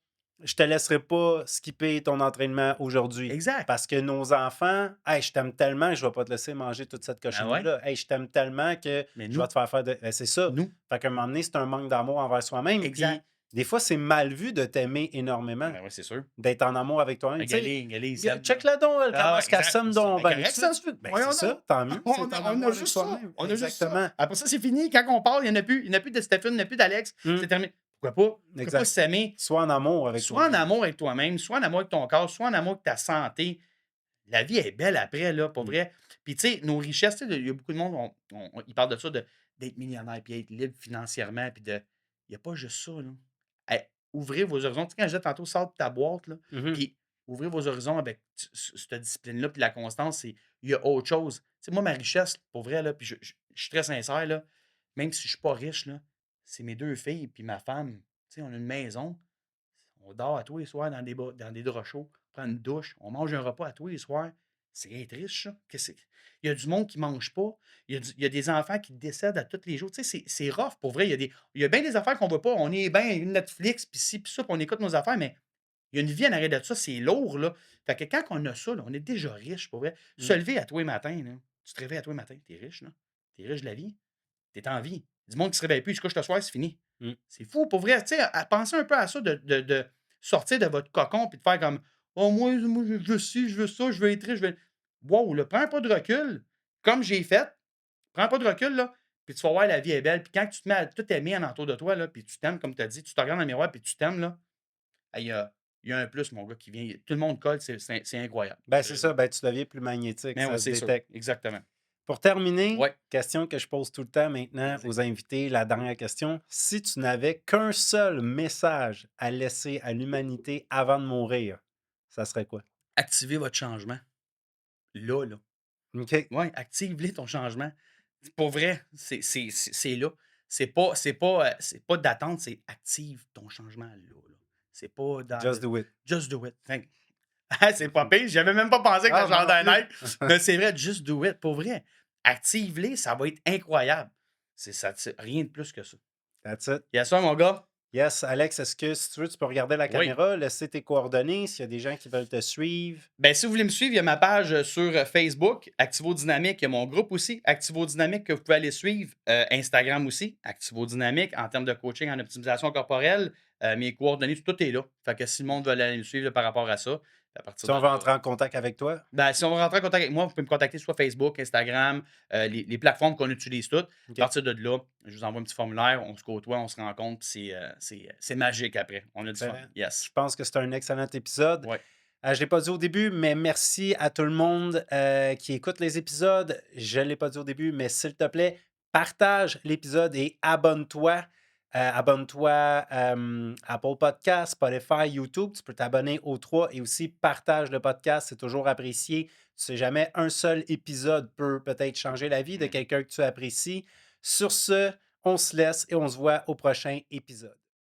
je te laisserai pas skipper ton entraînement aujourd'hui. Exact. Parce que nos enfants, hey, je t'aime tellement que je vais pas te laisser manger toute cette Ben ouais. cochonnerie-là. Hey, je t'aime tellement que Mais je vais nous, te faire de. Ben, c'est ça. nous, Fait qu'à un moment donné, c'est un manque d'amour envers soi-même. Puis exact. des fois, c'est mal vu de t'aimer énormément, Ben oui, c'est sûr. d'être en amour avec toi-même. Tu sais, Égaler, ils s'aiment, là. check-la donc, elle, Ah comment ouais, est-ce qu'elle exact. s'aime C'est donc bien ben. correct, Tu ça. veux-tu? Ben, c'est Voyons ça, donc. tant mieux. On C'est a, en on amour a avec juste ça. soi-même. On a juste ça. Exactement. Après ça, c'est fini. Quand on parle, il n'y en a plus. Il n'y en a plus de Stéphane, il n'y en a plus d'Alex. C'est Hum, terminé. Pourquoi pas? Pourquoi pas exact. s'aimer? Sois en amour avec Sois en toi-même. amour avec toi-même, sois en amour avec ton corps, sois en amour avec ta santé. La vie est belle après, là, pour Hum. vrai. Puis, tu sais, nos richesses, tu sais, il y a beaucoup de monde, ils parlent de ça, d'être millionnaire, puis être libre financièrement, puis de. Il n'y a pas juste ça, là. Hey, ouvrez vos horizons. Tu sais, quand je disais tantôt, sors de ta boîte, là, Mhm. puis ouvrez vos horizons avec cette discipline-là, puis la constance, il y a autre chose. Tu sais, moi, ma richesse, pour vrai, là, puis je suis très sincère, là, même si je ne suis pas riche, là, c'est mes 2 filles, puis ma femme. Tu sais, on a une maison. On dort à tous les soirs dans des draps chauds, on prend une douche, on mange un repas à tous les soirs. C'est être riche, ça. Il y a du monde qui ne mange pas. Il y a des enfants qui décèdent à tous les jours. Tu sais, c'est rough, pour vrai. Il y a bien des affaires qu'on ne voit pas. On est bien Netflix, puis ci, puis ça, puis on écoute nos affaires, mais il y a une vie en arrière de ça. C'est lourd, là. Fait que quand on a ça, là, on est déjà riche, pour vrai. Se Hum. lever à tous les matins, là. Tu te réveilles à tous les matins, tu es riche, là. Tu es riche de la vie. Tu es en vie. Du monde qui se réveille plus, il se couche le soir, c'est fini. Hum. C'est fou, pour vrai. Tu sais, à penser un peu à ça, de sortir de votre cocon puis de faire comme oh, moi, je veux ci, je veux ça, je veux être riche, je veux. Wow, là, prends pas de recul, comme j'ai fait. Prends pas de recul, là, puis tu vas voir la vie est belle. Puis quand tu te mets à tout aimer en entour de toi, là, puis tu t'aimes, comme tu as dit, tu te regardes dans le miroir, puis tu t'aimes, là, hey, il y a un plus, mon gars, qui vient. Tout le monde colle, c'est incroyable. Ben, c'est ça, ben, tu deviens plus magnétique, Mais ouais, ça se c'est sûr. détecte. Exactement. Pour terminer, Ouais, question que je pose tout le temps maintenant vas-y. aux invités, la dernière question. Si tu n'avais qu'un seul message à laisser à l'humanité avant de mourir, ça serait quoi? Activez votre changement. Là, là. OK. Ouais, active-les ton changement. Pour vrai, c'est là. C'est pas d'attente, c'est active ton changement là, là. C'est pas dans Just le do it. just do it. Ah, c'est pas pire, j'avais même pas pensé avec Ah, le moi genre non d'un plus. Nike, mais c'est vrai, just do it, pour vrai. Active-les, ça va être incroyable. Rien de plus que ça. That's it. Il y a ça, mon gars. Yes, Alex, est-ce que si tu veux, tu peux regarder la Oui. caméra, laisser tes coordonnées s'il y a des gens qui veulent te suivre? Ben, si vous voulez me suivre, il y a ma page sur Facebook, Activo Dynamique. Il y a mon groupe aussi, Activo Dynamique, que vous pouvez aller suivre. Instagram aussi, Activo Dynamique, en termes de coaching en optimisation corporelle. Mes coordonnées, tout est là. Fait que si le monde veut aller me suivre là, par rapport à ça, à partir Si de on veut là. entrer en contact avec toi? Ben, si on veut rentrer en contact avec moi, vous pouvez me contacter soit Facebook, Instagram, les plateformes qu'on utilise toutes. À OK. partir de là, je vous envoie un petit formulaire, on se côtoie, on se rencontre, puis c'est magique après. On a du fun. Excellent. Je Yes. pense que c'est un excellent épisode. Ouais. Je ne l'ai pas dit au début, mais merci à tout le monde qui écoute les épisodes. Je ne l'ai pas dit au début, mais s'il te plaît, partage l'épisode et abonne-toi. Abonne-toi Apple Podcast, Spotify, YouTube. Tu peux t'abonner aux trois et aussi partage le podcast. C'est toujours apprécié. Tu sais jamais, un seul épisode peut peut-être changer la vie de Mhm. quelqu'un que tu apprécies. Sur ce, on se laisse et on se voit au prochain épisode.